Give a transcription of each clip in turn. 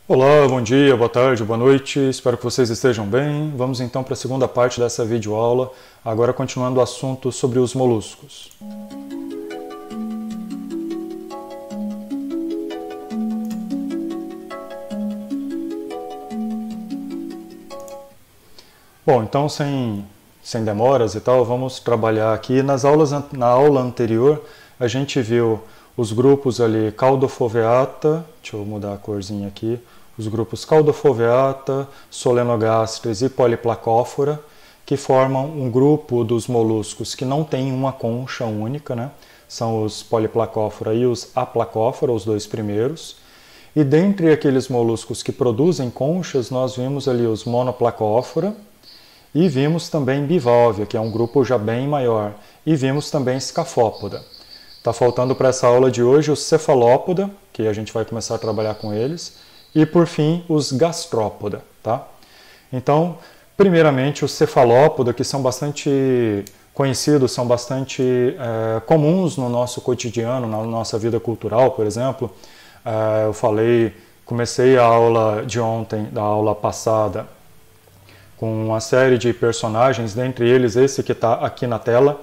Olá, bom dia, boa tarde, boa noite, espero que vocês estejam bem. Vamos então para a segunda parte dessa videoaula, agora continuando o assunto sobre os moluscos. Bom, então sem demoras e tal, vamos trabalhar aqui. Na aula anterior, a gente viu os grupos ali Caldofoveata, deixa eu mudar a corzinha aqui, os grupos Caldofoveata, Solenogastres e Poliplacófora, que formam um grupo dos moluscos que não tem uma concha única, né? São os Poliplacófora e os Aplacófora, os dois primeiros. E dentre aqueles moluscos que produzem conchas, nós vimos ali os Monoplacófora, e vimos também Bivalvia, que é um grupo já bem maior. E vimos também Scaphopoda. Está faltando para essa aula de hoje os Cefalópoda, que a gente vai começar a trabalhar com eles. E, por fim, os Gastrópoda. Tá? Então, primeiramente, os Cefalópoda, que são bastante conhecidos, são bastante comuns no nosso cotidiano, na nossa vida cultural, por exemplo. Comecei a aula de ontem, da aula passada, com uma série de personagens, dentre eles esse que está aqui na tela,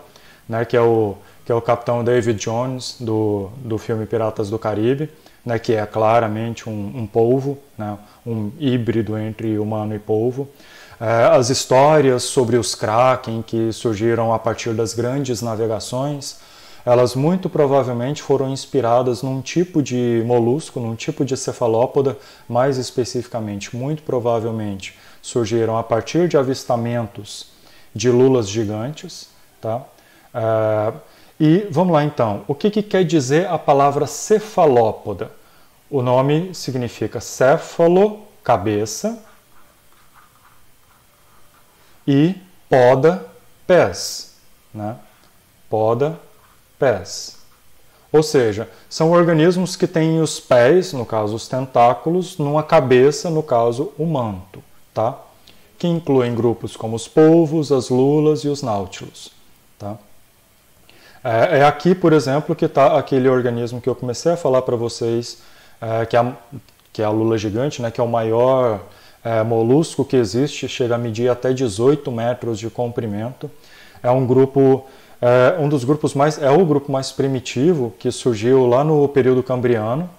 né, que é o Capitão David Jones, do filme Piratas do Caribe, né, que é claramente um polvo, né, um híbrido entre humano e polvo. As histórias sobre os Kraken, que surgiram a partir das grandes navegações, elas muito provavelmente foram inspiradas num tipo de molusco, num tipo de cefalópoda, mais especificamente, muito provavelmente, surgiram a partir de avistamentos de lulas gigantes. Tá? E vamos lá então, o que quer dizer a palavra cefalópoda? O nome significa céfalo, cabeça, e poda, pés. Né? Poda, pés. Ou seja, são organismos que têm os pés, no caso os tentáculos, numa cabeça, no caso o manto. Tá? Que incluem grupos como os polvos, as lulas e os náutilos. Tá? É aqui, por exemplo, que está aquele organismo que eu comecei a falar para vocês, que é a lula gigante, né, que é o maior molusco que existe, chega a medir até 18 metros de comprimento. É um grupo, um dos grupos mais, é o grupo mais primitivo que surgiu lá no período cambriano.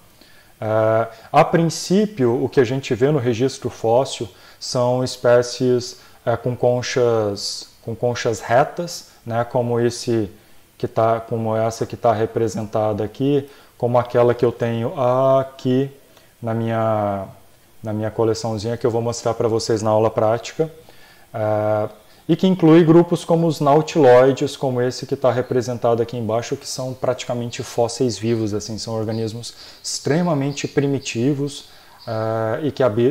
A princípio, o que a gente vê no registro fóssil são espécies com conchas retas, né, como essa que está representada aqui, como aquela que eu tenho aqui na minha coleçãozinha que eu vou mostrar para vocês na aula prática, e que inclui grupos como os nautiloides, como esse que está representado aqui embaixo, que são praticamente fósseis vivos, assim, são organismos extremamente primitivos,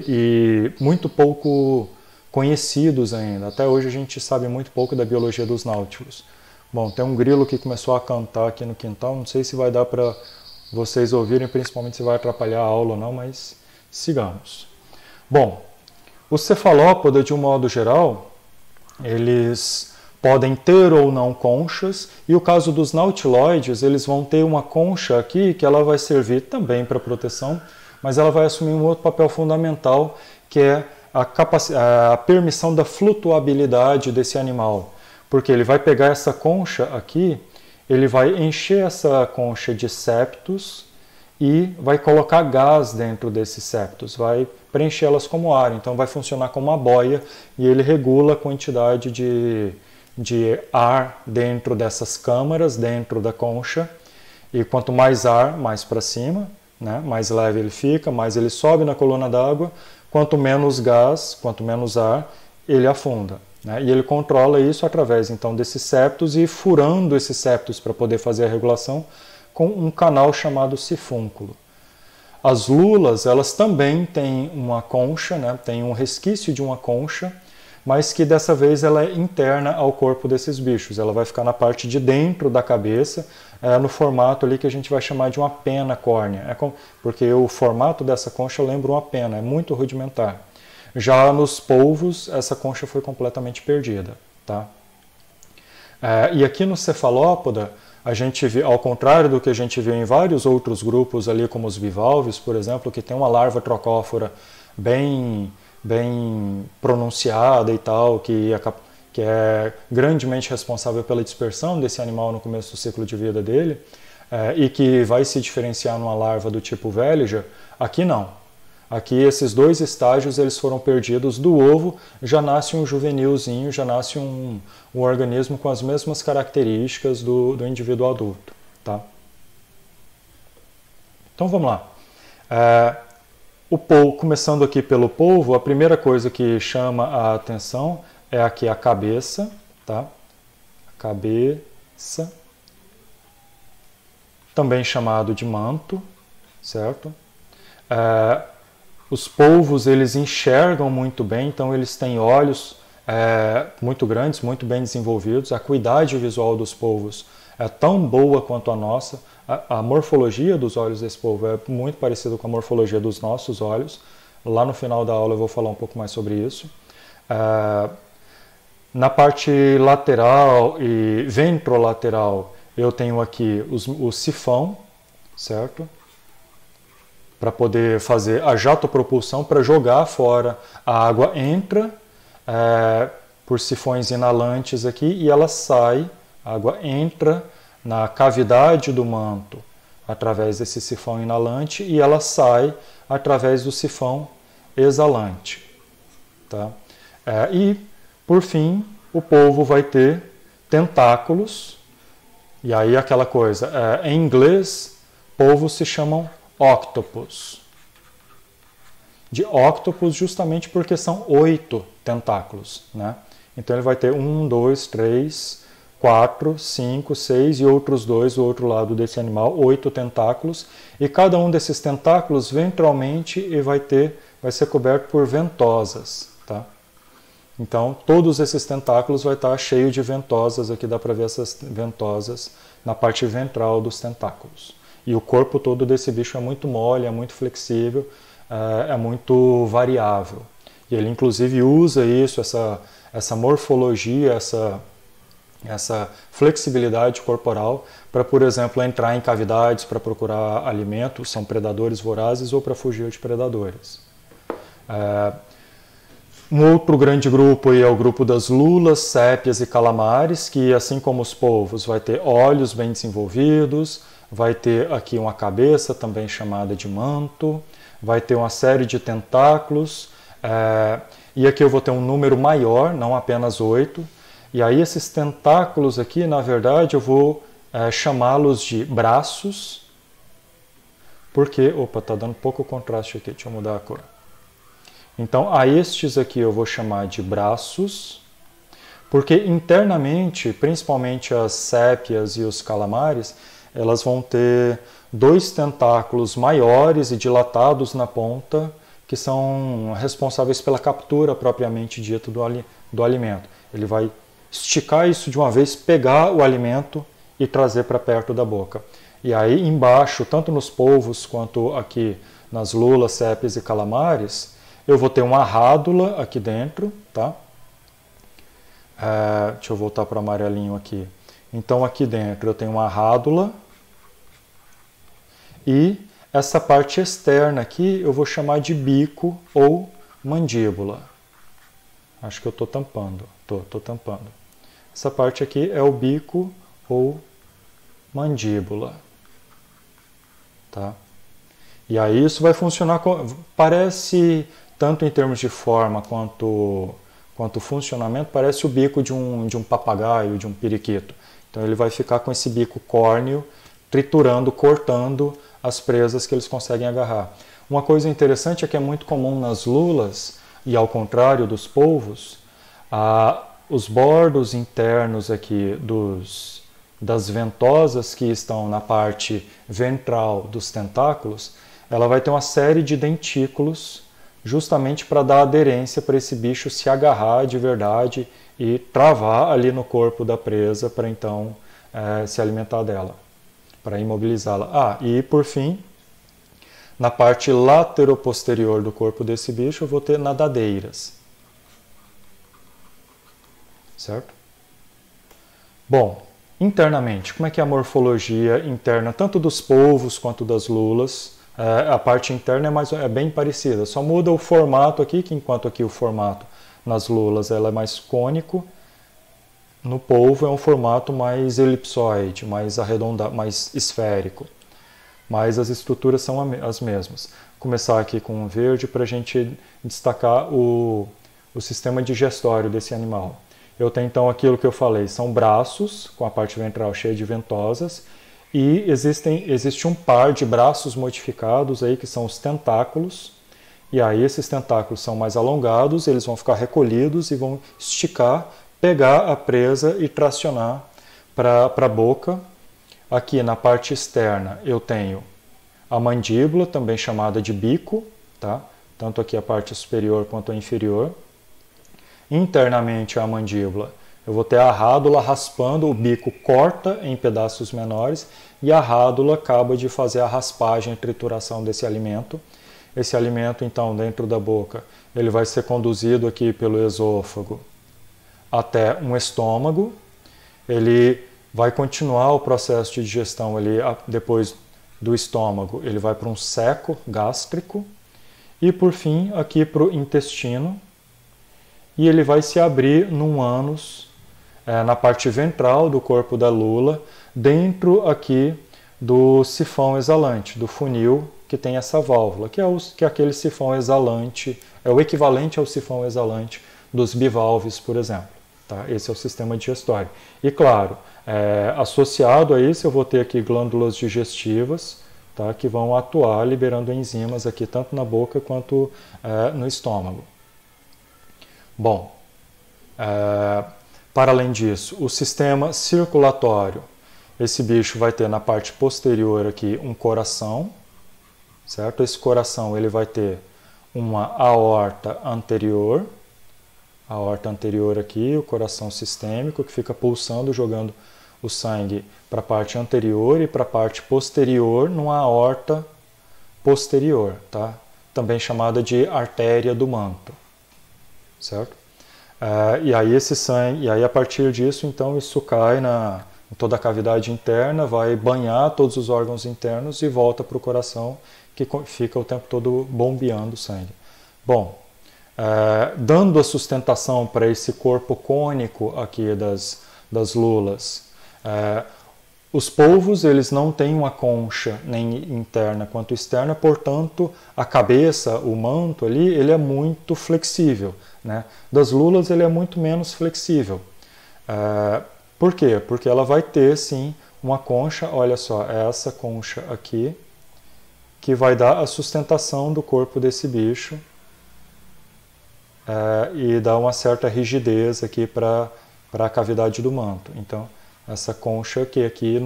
e muito pouco conhecidos ainda. Até hoje a gente sabe muito pouco da biologia dos náutilos. Bom, tem um grilo que começou a cantar aqui no quintal, não sei se vai dar para vocês ouvirem, principalmente se vai atrapalhar a aula ou não, mas sigamos. Bom, os cefalópodas, de um modo geral, eles podem ter ou não conchas, e o caso dos nautiloides, eles vão ter uma concha aqui que ela vai servir também para proteção, mas ela vai assumir um outro papel fundamental, que é a permissão da flutuabilidade desse animal. Porque ele vai pegar essa concha aqui, ele vai encher essa concha de septos e vai colocar gás dentro desses septos, vai preenchê-las como ar, então vai funcionar como uma boia e ele regula a quantidade de ar dentro dessas câmaras, dentro da concha, e quanto mais ar, mais para cima, né? Mais leve ele fica, mais ele sobe na coluna d'água, quanto menos gás, quanto menos ar, ele afunda. Né? E ele controla isso através então desses septos e furando esses septos para poder fazer a regulação com um canal chamado sifúnculo. As lulas, elas também têm uma concha, né? Tem um resquício de uma concha, mas que dessa vez ela é interna ao corpo desses bichos. Ela vai ficar na parte de dentro da cabeça, no formato ali que a gente vai chamar de uma pena córnea, porque o formato dessa concha lembra uma pena, é muito rudimentar. Já nos polvos, essa concha foi completamente perdida. Tá? E aqui no cefalópoda, a gente vê, ao contrário do que a gente vê em vários outros grupos ali, como os bivalves, por exemplo, que tem uma larva trocófora bem pronunciada e tal, que é grandemente responsável pela dispersão desse animal no começo do ciclo de vida dele, e que vai se diferenciar numa larva do tipo Veliger, aqui não. Aqui esses dois estágios eles foram perdidos do ovo, já nasce um juvenilzinho, já nasce um organismo com as mesmas características do indivíduo adulto. Tá? Então vamos lá. Começando aqui pelo polvo, a primeira coisa que chama a atenção é aqui a cabeça. Tá? A cabeça, também chamado de manto, certo? Os polvos eles enxergam muito bem, então eles têm olhos muito grandes, muito bem desenvolvidos. A acuidade visual dos polvos é tão boa quanto a nossa. A morfologia dos olhos desse polvo é muito parecida com a morfologia dos nossos olhos. Lá no final da aula eu vou falar um pouco mais sobre isso. Na parte lateral e ventrolateral eu tenho aqui o sifão, certo? Para poder fazer a jatopropulsão, para jogar fora. A água entra por sifões inalantes aqui e ela sai, a água entra na cavidade do manto através desse sifão inalante e ela sai através do sifão exalante. Tá? E, por fim, o polvo vai ter tentáculos, e aí aquela coisa, em inglês, polvos se chamam octopus. De octopus justamente porque são 8 tentáculos, né? Então ele vai ter 1, 2, 3, 4, 5, 6 e outros 2 do outro lado desse animal, 8 tentáculos, e cada um desses tentáculos ventralmente vai ser coberto por ventosas, tá? Então todos esses tentáculos vai estar cheio de ventosas, aqui dá para ver essas ventosas na parte ventral dos tentáculos. E o corpo todo desse bicho é muito mole, é muito flexível, é muito variável. E ele inclusive usa isso, essa morfologia, essa flexibilidade corporal para, por exemplo, entrar em cavidades para procurar alimento, são predadores vorazes, ou para fugir de predadores. Um outro grande grupo aí é o grupo das lulas, sépias e calamares, que assim como os polvos vai ter olhos bem desenvolvidos, vai ter aqui uma cabeça, também chamada de manto, vai ter uma série de tentáculos, e aqui eu vou ter um número maior, não apenas 8, e aí esses tentáculos aqui, na verdade, eu vou chamá-los de braços, porque, está dando pouco contraste aqui, deixa eu mudar a cor. Então, a estes aqui eu vou chamar de braços, porque internamente, principalmente as sépias e os calamares, elas vão ter 2 tentáculos maiores e dilatados na ponta, que são responsáveis pela captura propriamente dita do alimento. Ele vai esticar isso de uma vez, pegar o alimento e trazer para perto da boca. E aí embaixo, tanto nos polvos quanto aqui nas lulas, sépias e calamares, eu vou ter uma rádula aqui dentro, tá? Deixa eu voltar para o amarelinho aqui. Então aqui dentro eu tenho uma rádula, e essa parte externa aqui eu vou chamar de bico ou mandíbula. Acho que eu estou tampando. Estou tampando. Essa parte aqui é o bico ou mandíbula. Tá? E aí isso vai funcionar, parece, tanto em termos de forma quanto funcionamento, parece o bico de um papagaio, de um periquito. Então ele vai ficar com esse bico córneo, triturando, cortando as presas que eles conseguem agarrar. Uma coisa interessante é que é muito comum nas lulas, e ao contrário dos polvos, os bordos internos aqui das ventosas que estão na parte ventral dos tentáculos, ela vai ter uma série de dentículos justamente para dar aderência para esse bicho se agarrar de verdade e travar ali no corpo da presa para então se alimentar dela, para imobilizá-la. E por fim, na parte lateroposterior do corpo desse bicho eu vou ter nadadeiras. Certo? Bom, Internamente, como é que é a morfologia interna, tanto dos polvos quanto das lulas? A parte interna é bem parecida, só muda o formato aqui, que enquanto aqui o formato nas lulas ela é mais cônico, no polvo é um formato mais elipsoide, mais arredondado, mais esférico. Mas as estruturas são as mesmas. Vou começar aqui com o verde para a gente destacar o sistema digestório desse animal. Eu tenho então aquilo que eu falei, são braços com a parte ventral cheia de ventosas e existe um par de braços modificados aí que são os tentáculos. E aí esses tentáculos são mais alongados, eles vão ficar recolhidos e vão esticar, pegar a presa e tracionar para a boca. Aqui na parte externa eu tenho a mandíbula, também chamada de bico, tá? Tanto aqui a parte superior quanto a inferior. Internamente a mandíbula, eu vou ter a rádula raspando, o bico corta em pedaços menores e a rádula acaba de fazer a raspagem e trituração desse alimento. Esse alimento, então, dentro da boca, ele vai ser conduzido aqui pelo esôfago até um estômago. Ele vai continuar o processo de digestão ali depois do estômago. Ele vai para um seco gástrico e, por fim, aqui para o intestino. E ele vai se abrir num ânus, na parte ventral do corpo da lula, dentro aqui do sifão exalante, do funil que tem essa válvula, que é aquele sifão exalante, é o equivalente ao sifão exalante dos bivalves, por exemplo. Tá? Esse é o sistema digestório. E claro, associado a isso eu vou ter aqui glândulas digestivas, tá? Que vão atuar liberando enzimas aqui tanto na boca quanto no estômago. Bom, para além disso, o sistema circulatório, esse bicho vai ter na parte posterior aqui um coração, certo? Esse coração ele vai ter uma aorta anterior aqui, o coração sistêmico que fica pulsando, jogando o sangue para a parte anterior e para a parte posterior numa aorta posterior, tá? Também chamada de artéria do manto. Certo? E aí esse sangue, e aí a partir disso, então, isso cai em toda a cavidade interna, vai banhar todos os órgãos internos e volta para o coração, que fica o tempo todo bombeando sangue. Bom, dando a sustentação para esse corpo cônico aqui das lulas, os polvos eles não têm uma concha nem interna quanto externa, portanto a cabeça, o manto ali, ele é muito flexível, né? Das lulas ele é muito menos flexível. Por quê? Porque ela vai ter sim uma concha, olha só, é essa concha aqui, que vai dar a sustentação do corpo desse bicho e dar uma certa rigidez aqui para a cavidade do manto. Então, essa concha que aqui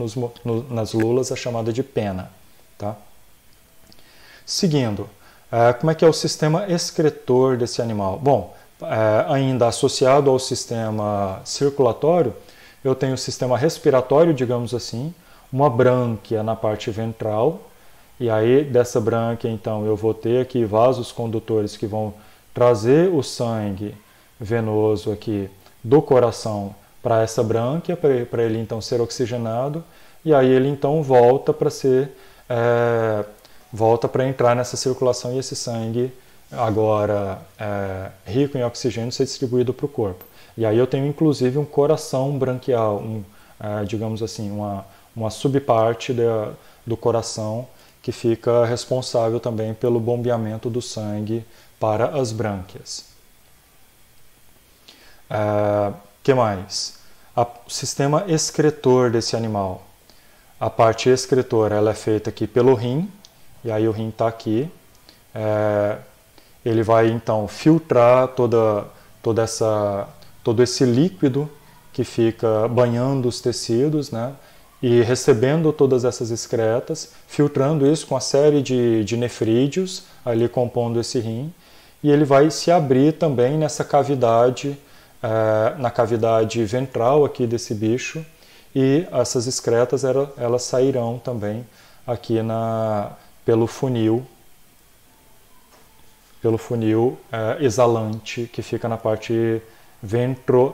nas lulas é chamada de pena. Tá? Seguindo, como é que é o sistema excretor desse animal? Bom, ainda associado ao sistema circulatório, eu tenho o sistema respiratório, digamos assim, uma brânquia na parte ventral, e aí dessa brânquia então eu vou ter aqui vasos condutores que vão trazer o sangue venoso aqui do coração para essa brânquia, para ele então ser oxigenado, e aí ele então volta para entrar nessa circulação e esse sangue agora rico em oxigênio ser distribuído para o corpo. E aí eu tenho inclusive um coração branquial, digamos assim, uma subparte do coração que fica responsável também pelo bombeamento do sangue para as brânquias. Que mais? O sistema excretor desse animal. A parte excretora ela é feita aqui pelo rim, e aí o rim está aqui. Ele vai então filtrar todo esse líquido que fica banhando os tecidos, né? E recebendo todas essas excretas, filtrando isso com a série de nefrídeos ali compondo esse rim, e ele vai se abrir também nessa cavidade, na cavidade ventral aqui desse bicho, e essas excretas elas sairão também aqui pelo funil exalante que fica na parte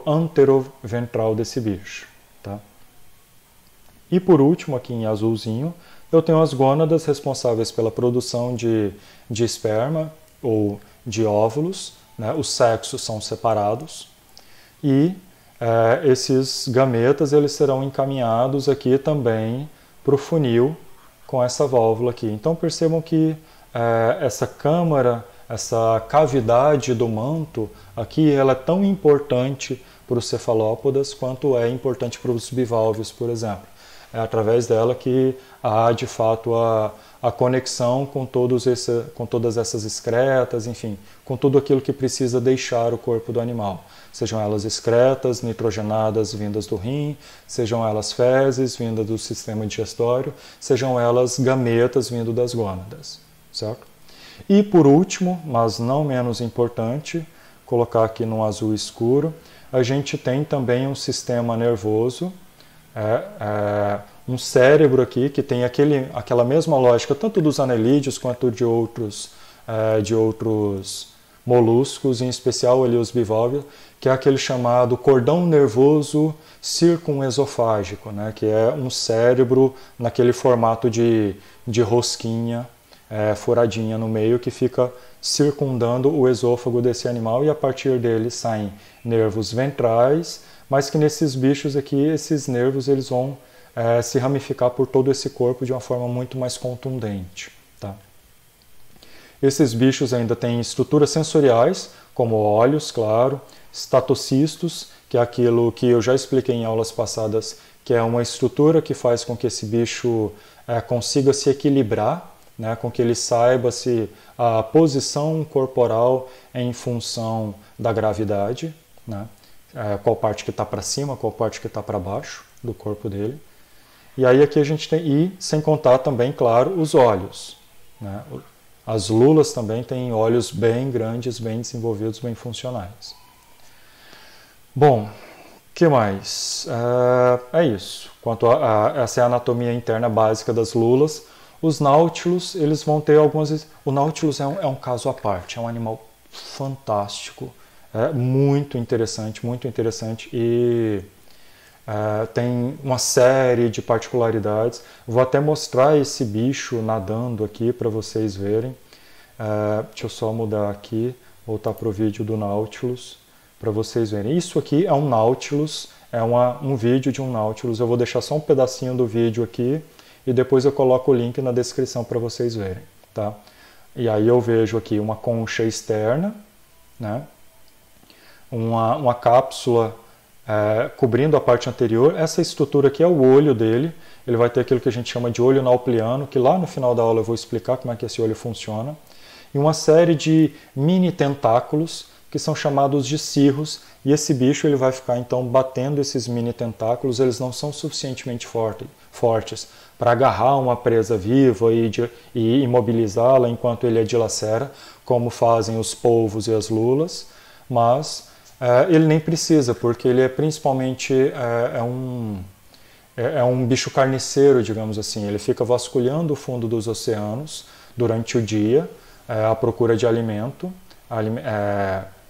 anteroventral desse bicho. Tá? E por último, aqui em azulzinho, eu tenho as gônadas responsáveis pela produção de esperma ou de óvulos, né? Os sexos são separados e esses gametas eles serão encaminhados aqui também para o funil com essa válvula aqui. Então percebam que essa câmara, essa cavidade do manto aqui, ela é tão importante para os cefalópodas quanto é importante para os bivalves, por exemplo. É através dela que há, de fato, a conexão com todas essas excretas, enfim, com tudo aquilo que precisa deixar o corpo do animal. Sejam elas excretas, nitrogenadas vindas do rim, sejam elas fezes vindas do sistema digestório, sejam elas gametas vindo das gônadas, certo? E por último, mas não menos importante, colocar aqui no azul escuro, a gente tem também um sistema nervoso, um cérebro aqui que tem aquela mesma lógica tanto dos anelídeos quanto de outros moluscos, em especial ali os bivalves, que é aquele chamado cordão nervoso circunesofágico, né, que é um cérebro naquele formato de rosquinha furadinha no meio que fica circundando o esôfago desse animal, e a partir dele saem nervos ventrais, mas que nesses bichos aqui, esses nervos eles vão se ramificar por todo esse corpo de uma forma muito mais contundente. Tá? Esses bichos ainda têm estruturas sensoriais, como olhos, claro, estatocistos, que é aquilo que eu já expliquei em aulas passadas, que é uma estrutura que faz com que esse bicho consiga se equilibrar, né, com que ele saiba se a posição corporal é em função da gravidade, né, qual parte que está para cima, qual parte que está para baixo do corpo dele. E aí aqui a gente tem, e sem contar também, claro, os olhos. Né? As lulas também têm olhos bem grandes, bem desenvolvidos, bem funcionais. Bom, o que mais? É isso. Essa é a anatomia interna básica das lulas. Os náutilos, eles vão ter algumas... O náutilos é um caso à parte, é um animal fantástico, muito interessante e tem uma série de particularidades. Vou até mostrar esse bicho nadando aqui para vocês verem. Deixa eu só mudar aqui, voltar para o vídeo do Nautilus para vocês verem. Isso aqui é um Nautilus, um vídeo de um Nautilus. Eu vou deixar só um pedacinho do vídeo aqui e depois eu coloco o link na descrição para vocês verem. Tá? E aí eu vejo aqui uma concha externa, né? Uma cápsula cobrindo a parte anterior. Essa estrutura aqui é o olho dele. Ele vai ter aquilo que a gente chama de olho naupliano, que lá no final da aula eu vou explicar como é que esse olho funciona. E uma série de mini tentáculos, que são chamados de cirros, e esse bicho ele vai ficar então batendo esses mini tentáculos. Eles não são suficientemente fortes para agarrar uma presa viva e imobilizá-la enquanto ele a dilacera, como fazem os polvos e as lulas, mas ele nem precisa, porque ele é principalmente um bicho carniceiro, digamos assim. Ele fica vasculhando o fundo dos oceanos durante o dia à procura de alimento,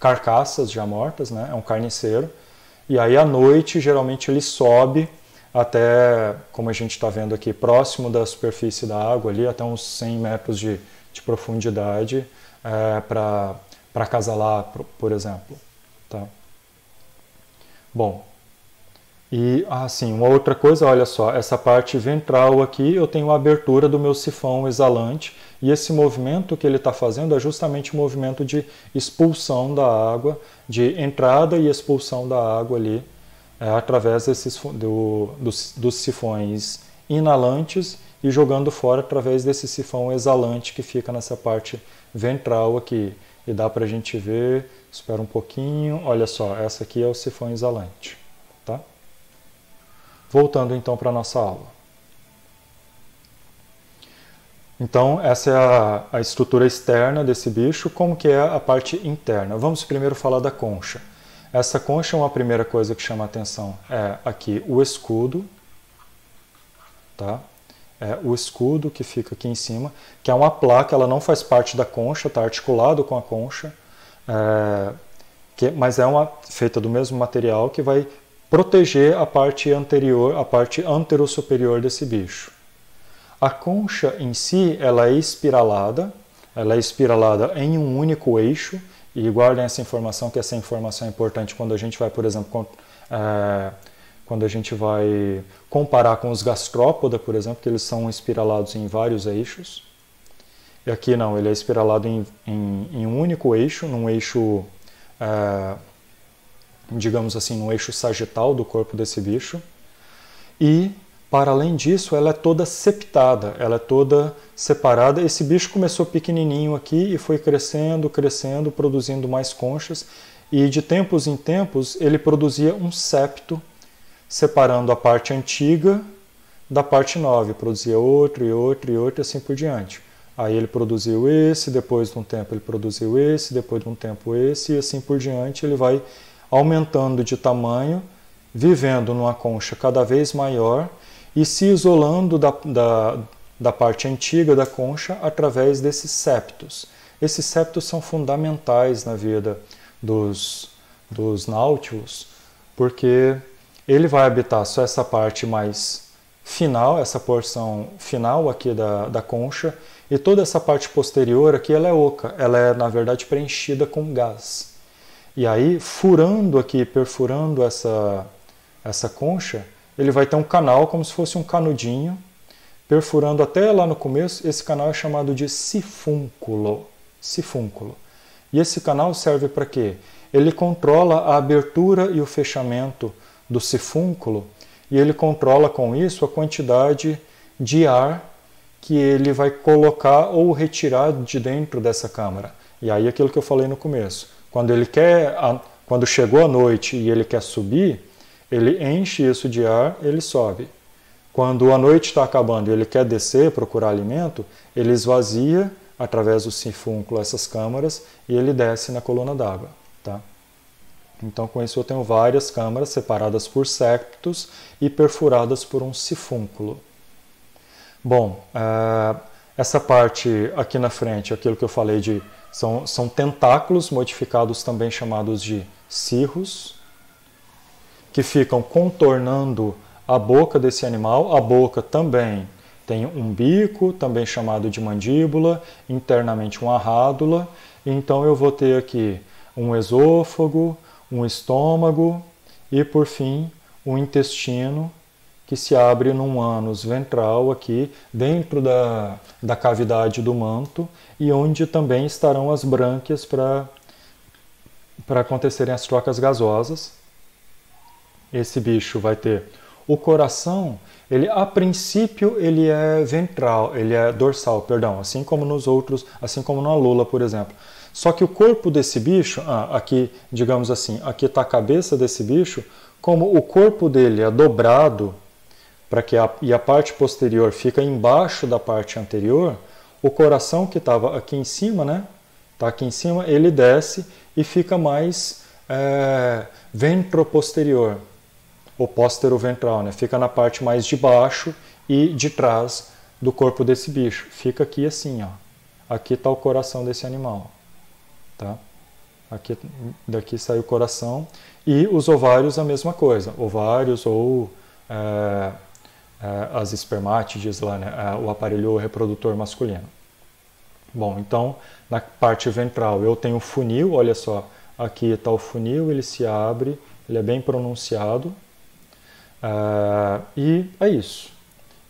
carcaças já mortas, né? É um carniceiro. E aí à noite, geralmente ele sobe até, como a gente está vendo aqui, próximo da superfície da água, ali, até uns 100 metros de profundidade, para acasalar, por exemplo. Tá? Bom, e assim, uma outra coisa, olha só, essa parte ventral aqui eu tenho a abertura do meu sifão exalante, e esse movimento que ele está fazendo é justamente o movimento de expulsão da água, de entrada e expulsão da água ali, através dos sifões inalantes e jogando fora através desse sifão exalante que fica nessa parte ventral aqui. E dá para a gente ver, espera um pouquinho, olha só, essa aqui é o sifão exalante. Tá? Voltando então para a nossa aula. Então, essa é a estrutura externa desse bicho. Como que é a parte interna? Vamos primeiro falar da concha. Essa concha é uma primeira coisa que chama a atenção. É aqui o escudo, tá? O escudo que fica aqui em cima, que é uma placa, ela não faz parte da concha, está articulado com a concha, mas é feita do mesmo material que vai proteger a parte anterior, a parte anterosuperior desse bicho. A concha em si, ela é espiralada em um único eixo, e guardem essa informação, que essa informação é importante quando a gente vai, por exemplo, quando a gente vai comparar com os gastrópoda, por exemplo, que eles são espiralados em vários eixos. E aqui não, ele é espiralado em um único eixo, num eixo, digamos assim, num eixo sagital do corpo desse bicho. E, para além disso, ela é toda septada, ela é toda separada. Esse bicho começou pequenininho aqui e foi crescendo, crescendo, produzindo mais conchas. E de tempos em tempos ele produzia um septo, separando a parte antiga da parte nova. Produzia outro e outro e outro, assim por diante. Aí ele produziu esse, depois de um tempo ele produziu esse, depois de um tempo esse, e assim por diante ele vai aumentando de tamanho, vivendo numa concha cada vez maior e se isolando da parte antiga da concha através desses septos. Esses septos são fundamentais na vida dos náutilos, porque ele vai habitar só essa parte mais final, essa porção final aqui da concha, e toda essa parte posterior aqui ela é oca, ela é na verdade preenchida com gás. E aí, furando aqui, perfurando essa concha, ele vai ter um canal como se fosse um canudinho, perfurando até lá no começo. Esse canal é chamado de sifúnculo. Sifúnculo. E esse canal serve para quê? Ele controla a abertura e o fechamento do sifúnculo, e ele controla com isso a quantidade de ar que ele vai colocar ou retirar de dentro dessa câmara. E aí aquilo que eu falei no começo. Quando chegou a noite e ele quer subir, ele enche isso de ar, ele sobe. Quando a noite está acabando e ele quer descer, procurar alimento, ele esvazia através do sifúnculo essas câmaras e ele desce na coluna d'água. Tá? Então com isso eu tenho várias câmaras separadas por septos e perfuradas por um sifúnculo. Bom, essa parte aqui na frente, aquilo que eu falei são tentáculos modificados também chamados de cirros, que ficam contornando a boca desse animal. A boca também tem um bico, também chamado de mandíbula, internamente uma rádula. Então eu vou ter aqui um esôfago, um estômago e, por fim, um intestino que se abre num ânus ventral aqui, dentro da cavidade do manto, e onde também estarão as brânquias para acontecerem as trocas gasosas. Esse bicho vai ter o coração, a princípio ele é ventral, ele é dorsal, perdão, assim como nos outros, assim como na lula, por exemplo. Só que o corpo desse bicho, aqui, digamos assim, aqui está a cabeça desse bicho, como o corpo dele é dobrado, e a parte posterior fica embaixo da parte anterior, o coração que estava aqui em cima, né? Tá aqui em cima, ele desce e fica mais ventroposterior, ou posteroventral, né? Fica na parte mais de baixo e de trás do corpo desse bicho. Fica aqui assim, ó. Aqui está o coração desse animal, tá? Aqui, daqui sai o coração. E os ovários a mesma coisa, ovários ou as espermátides lá, né? O aparelho reprodutor masculino. Bom, então na parte ventral eu tenho o funil, olha só, aqui está o funil, ele se abre, ele é bem pronunciado, e é isso.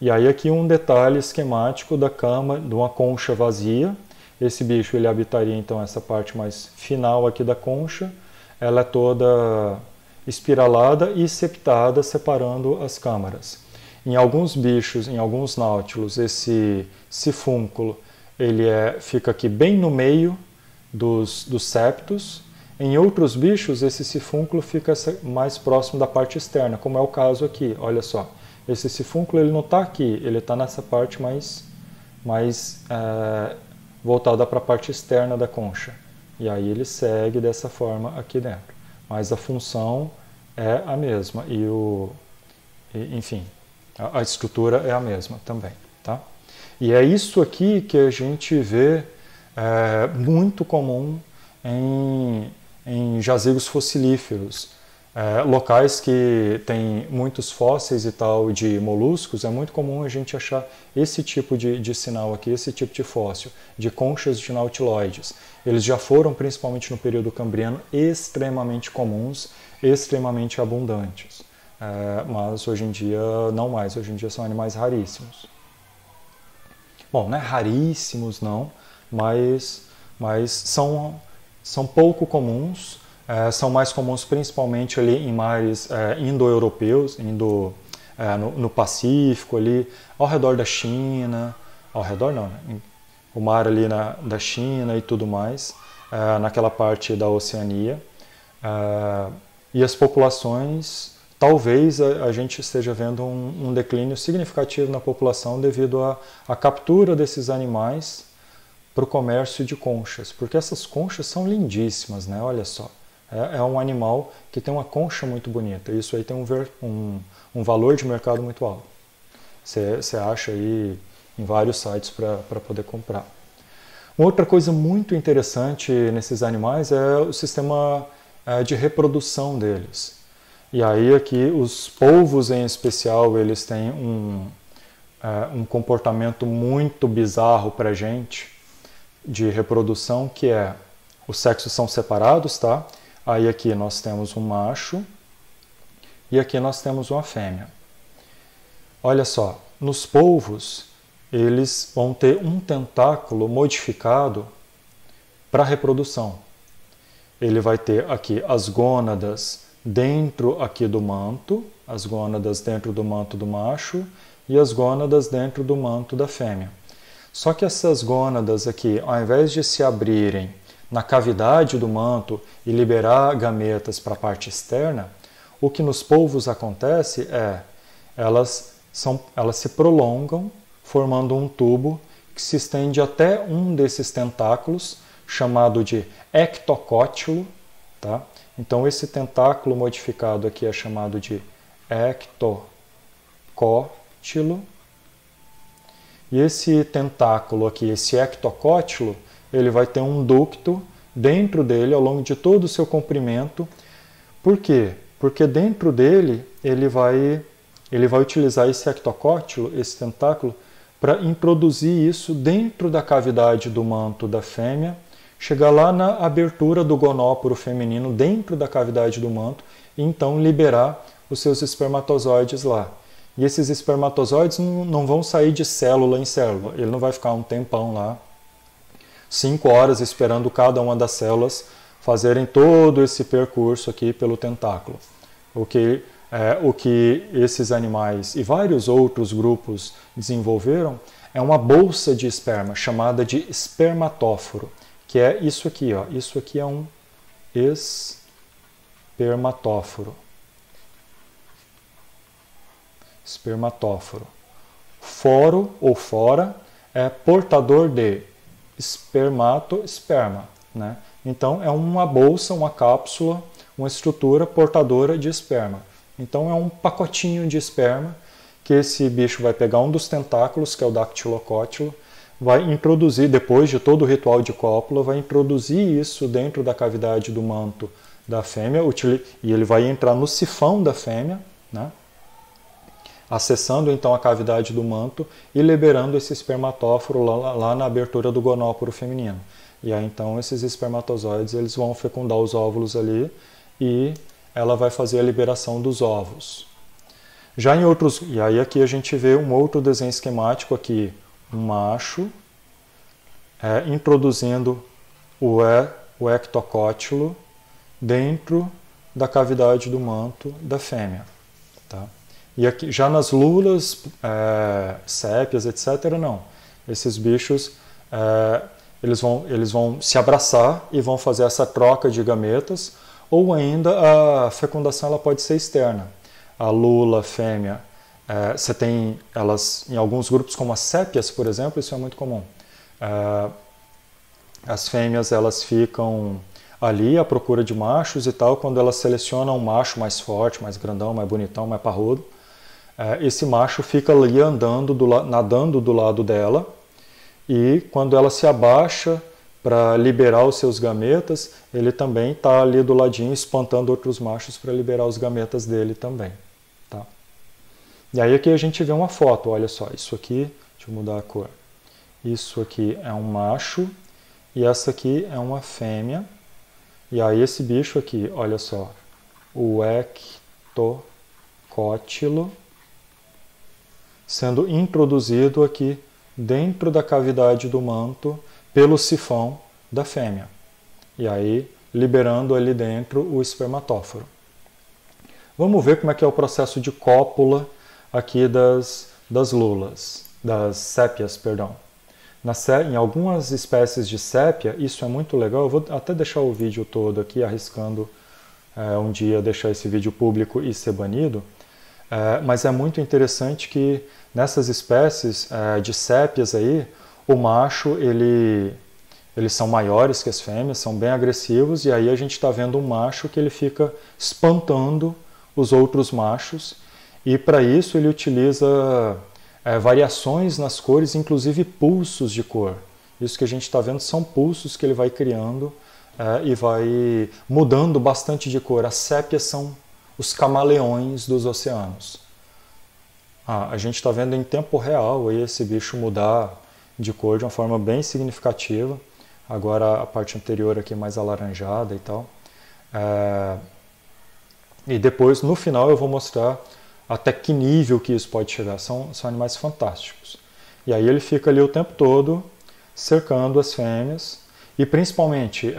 E aí aqui um detalhe esquemático da cama, de uma concha vazia. Esse bicho ele habitaria então essa parte mais final aqui da concha, ela é toda espiralada e septada, separando as câmaras. Em alguns bichos, em alguns náutilos, esse sifúnculo ele fica aqui bem no meio dos septos. Em outros bichos, esse sifúnculo fica mais próximo da parte externa, como é o caso aqui. Olha só, esse sifúnculo ele não está aqui, ele está nessa parte mais voltada para a parte externa da concha. E aí ele segue dessa forma aqui dentro. Mas a função é a mesma enfim, a estrutura é a mesma também, tá? E é isso aqui que a gente vê muito comum em jazigos fossilíferos. Locais que tem muitos fósseis e tal de moluscos, é muito comum a gente achar esse tipo de sinal aqui, esse tipo de fóssil, de conchas de nautiloides. Eles já foram, principalmente no período cambriano, extremamente comuns, extremamente abundantes. Mas hoje em dia não mais, hoje em dia são animais raríssimos. Bom, não é raríssimos não, mas são pouco comuns. São mais comuns principalmente ali em mares indo-europeus, no Pacífico, ali ao redor da China, ao redor não, né? O mar ali da China e tudo mais, naquela parte da Oceania. E as populações, talvez a gente esteja vendo um declínio significativo na população devido à captura desses animais para o comércio de conchas, porque essas conchas são lindíssimas, né? Olha só. É um animal que tem uma concha muito bonita. Isso aí tem um valor de mercado muito alto. Você acha aí em vários sites para poder comprar. Uma outra coisa muito interessante nesses animais é o sistema de reprodução deles. E aí aqui os polvos em especial, eles têm um comportamento muito bizarro para a gente de reprodução, que os sexos são separados, tá? Aí aqui nós temos um macho e aqui nós temos uma fêmea. Olha só, nos polvos eles vão ter um tentáculo modificado para reprodução. Ele vai ter aqui as gônadas dentro aqui do manto, as gônadas dentro do manto do macho e as gônadas dentro do manto da fêmea. Só que essas gônadas aqui, ao invés de se abrirem na cavidade do manto e liberar gametas para a parte externa, o que nos polvos acontece elas se prolongam, formando um tubo que se estende até um desses tentáculos, chamado de ectocótilo. Tá? Então esse tentáculo modificado aqui é chamado de ectocótilo. E esse tentáculo aqui, esse ectocótilo, ele vai ter um ducto dentro dele ao longo de todo o seu comprimento. Por quê? Porque dentro dele ele vai utilizar esse ectocótilo, esse tentáculo, para introduzir isso dentro da cavidade do manto da fêmea, chegar lá na abertura do gonóporo feminino dentro da cavidade do manto e então liberar os seus espermatozoides lá. E esses espermatozoides não vão sair de célula em célula, ele não vai ficar um tempão lá, 5 horas esperando cada uma das células fazerem todo esse percurso aqui pelo tentáculo. O que esses animais e vários outros grupos desenvolveram é uma bolsa de esperma chamada de espermatóforo, que é isso aqui. Ó. Isso aqui é um espermatóforo. Espermatóforo. Foro ou fora é portador de esperma, né? Então é uma bolsa, uma cápsula, uma estrutura portadora de esperma. Então é um pacotinho de esperma que esse bicho vai pegar um dos tentáculos, que é o dactilocótilo, vai introduzir, depois de todo o ritual de cópula, vai introduzir isso dentro da cavidade do manto da fêmea, e ele vai entrar no sifão da fêmea, né? Acessando então a cavidade do manto e liberando esse espermatóforo lá na abertura do gonóporo feminino. E aí então esses espermatozoides eles vão fecundar os óvulos ali e ela vai fazer a liberação dos ovos. Já em outros, e aí aqui a gente vê um outro desenho esquemático aqui, um macho introduzindo o ectocótilo dentro da cavidade do manto da fêmea. Tá? E aqui, já nas lulas, sépias, etc., não. Esses bichos, eles vão se abraçar e vão fazer essa troca de gametas, ou ainda a fecundação ela pode ser externa. A lula, fêmea, você tem elas em alguns grupos, como as sépias, por exemplo, isso é muito comum. As fêmeas elas ficam ali à procura de machos e tal, quando elas selecionam um macho mais forte, mais grandão, mais bonitão, mais parrudo, esse macho fica ali nadando do lado dela, e quando ela se abaixa para liberar os seus gametas, ele também está ali do ladinho espantando outros machos para liberar os gametas dele também. Tá? E aí aqui a gente vê uma foto, olha só, isso aqui, deixa eu mudar a cor. Isso aqui é um macho e essa aqui é uma fêmea. E aí esse bicho aqui, olha só, o ectocótilo sendo introduzido aqui dentro da cavidade do manto pelo sifão da fêmea. E aí liberando ali dentro o espermatóforo. Vamos ver como é que é o processo de cópula aqui das lulas, das sépias, perdão. Em algumas espécies de sépia, isso é muito legal, eu vou até deixar o vídeo todo aqui, arriscando um dia deixar esse vídeo público e ser banido, mas é muito interessante que nessas espécies de sépias aí, o macho, eles são maiores que as fêmeas, são bem agressivos, e aí a gente está vendo um macho que ele fica espantando os outros machos, e para isso ele utiliza variações nas cores, inclusive pulsos de cor. Isso que a gente está vendo são pulsos que ele vai criando e vai mudando bastante de cor. As sépias são os camaleões dos oceanos. A gente está vendo em tempo real aí esse bicho mudar de cor de uma forma bem significativa. Agora a parte anterior aqui mais alaranjada e tal. E depois, no final, eu vou mostrar até que nível que isso pode chegar. São animais fantásticos. E aí ele fica ali o tempo todo cercando as fêmeas e principalmente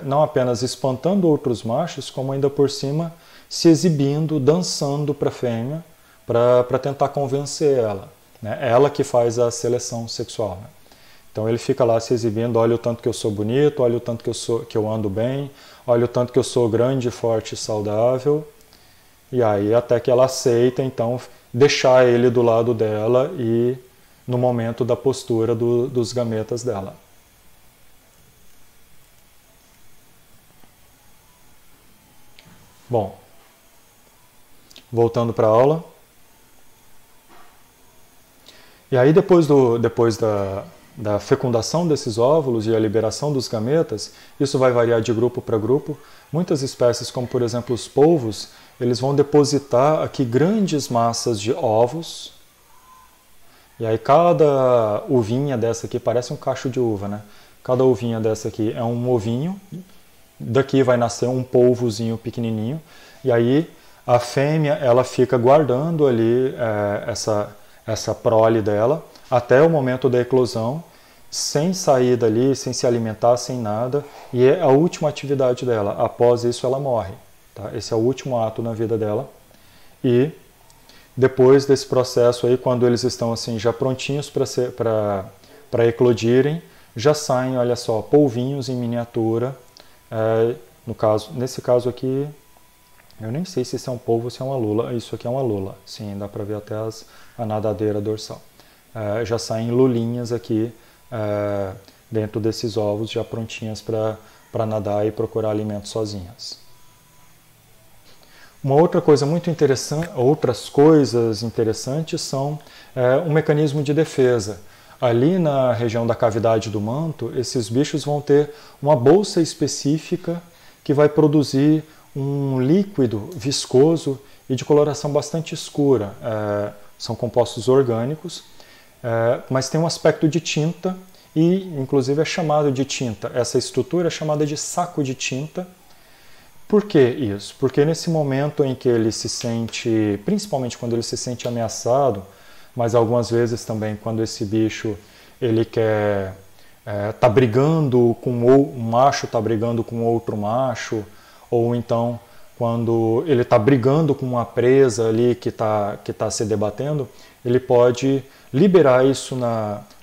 não apenas espantando outros machos, como ainda por cima se exibindo, dançando para a fêmea para tentar convencer ela. Né? Ela que faz a seleção sexual. Né? Então ele fica lá se exibindo, olha o tanto que eu sou bonito, olha o tanto que eu ando bem, olha o tanto que eu sou grande, forte e saudável. E aí até que ela aceita, então, deixar ele do lado dela e no momento da postura dos gametas dela. Bom, voltando para a aula. E aí depois da fecundação desses óvulos e a liberação dos gametas, isso vai variar de grupo para grupo. Muitas espécies, como por exemplo os polvos, eles vão depositar aqui grandes massas de ovos. E aí cada uvinha dessa aqui parece um cacho de uva, né? Cada uvinha dessa aqui é um ovinho. Daqui vai nascer um polvozinho pequenininho. E aí a fêmea ela fica guardando ali essa prole dela até o momento da eclosão, sem sair dali, sem se alimentar, sem nada. E é a última atividade dela. Após isso ela morre. Tá? Esse é o último ato na vida dela. E depois desse processo aí, quando eles estão assim já prontinhos para eclodirem, já saem, olha só, polvinhos em miniatura. Nesse caso aqui, eu nem sei se isso é um polvo ou se é uma lula. Isso aqui é uma lula. Sim, dá para ver até a nadadeira dorsal. Já saem lulinhas aqui dentro desses ovos, já prontinhas para nadar e procurar alimento sozinhas. Uma outra coisa muito interessante, outras coisas interessantes são um mecanismo de defesa. Ali na região da cavidade do manto, esses bichos vão ter uma bolsa específica que vai produzir um líquido viscoso e de coloração bastante escura. São compostos orgânicos, mas tem um aspecto de tinta e, inclusive, é chamado de tinta. Essa estrutura é chamada de saco de tinta. Por que isso? Porque nesse momento em que ele se sente, principalmente quando ele se sente ameaçado, mas algumas vezes também quando esse bicho ele quer tá brigando com um macho, está brigando com outro macho, ou então quando ele está brigando com uma presa ali que tá se debatendo, ele pode liberar isso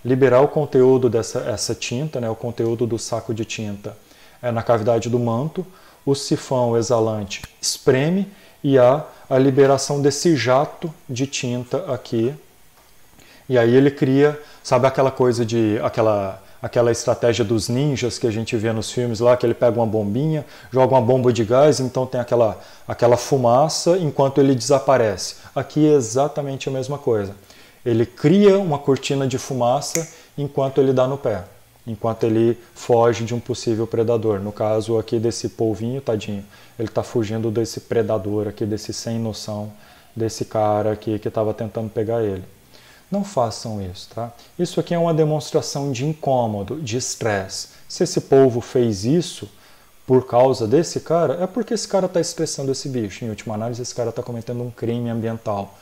liberar o conteúdo essa tinta, né, o conteúdo do saco de tinta na cavidade do manto. O sifão exalante espreme e há a liberação desse jato de tinta aqui. E aí ele cria, sabe aquela coisa aquela estratégia dos ninjas que a gente vê nos filmes lá, que ele pega uma bombinha, joga uma bomba de gás, então tem aquela fumaça enquanto ele desaparece. Aqui é exatamente a mesma coisa. Ele cria uma cortina de fumaça enquanto ele dá no pé. enquanto ele foge de um possível predador. No caso aqui desse polvinho, tadinho, ele está fugindo desse predador aqui, desse sem noção, desse cara aqui que estava tentando pegar ele. Não façam isso, tá? Isso aqui é uma demonstração de incômodo, de estresse. Se esse polvo fez isso por causa desse cara, é porque esse cara está estressando esse bicho. Em última análise, esse cara está cometendo um crime ambiental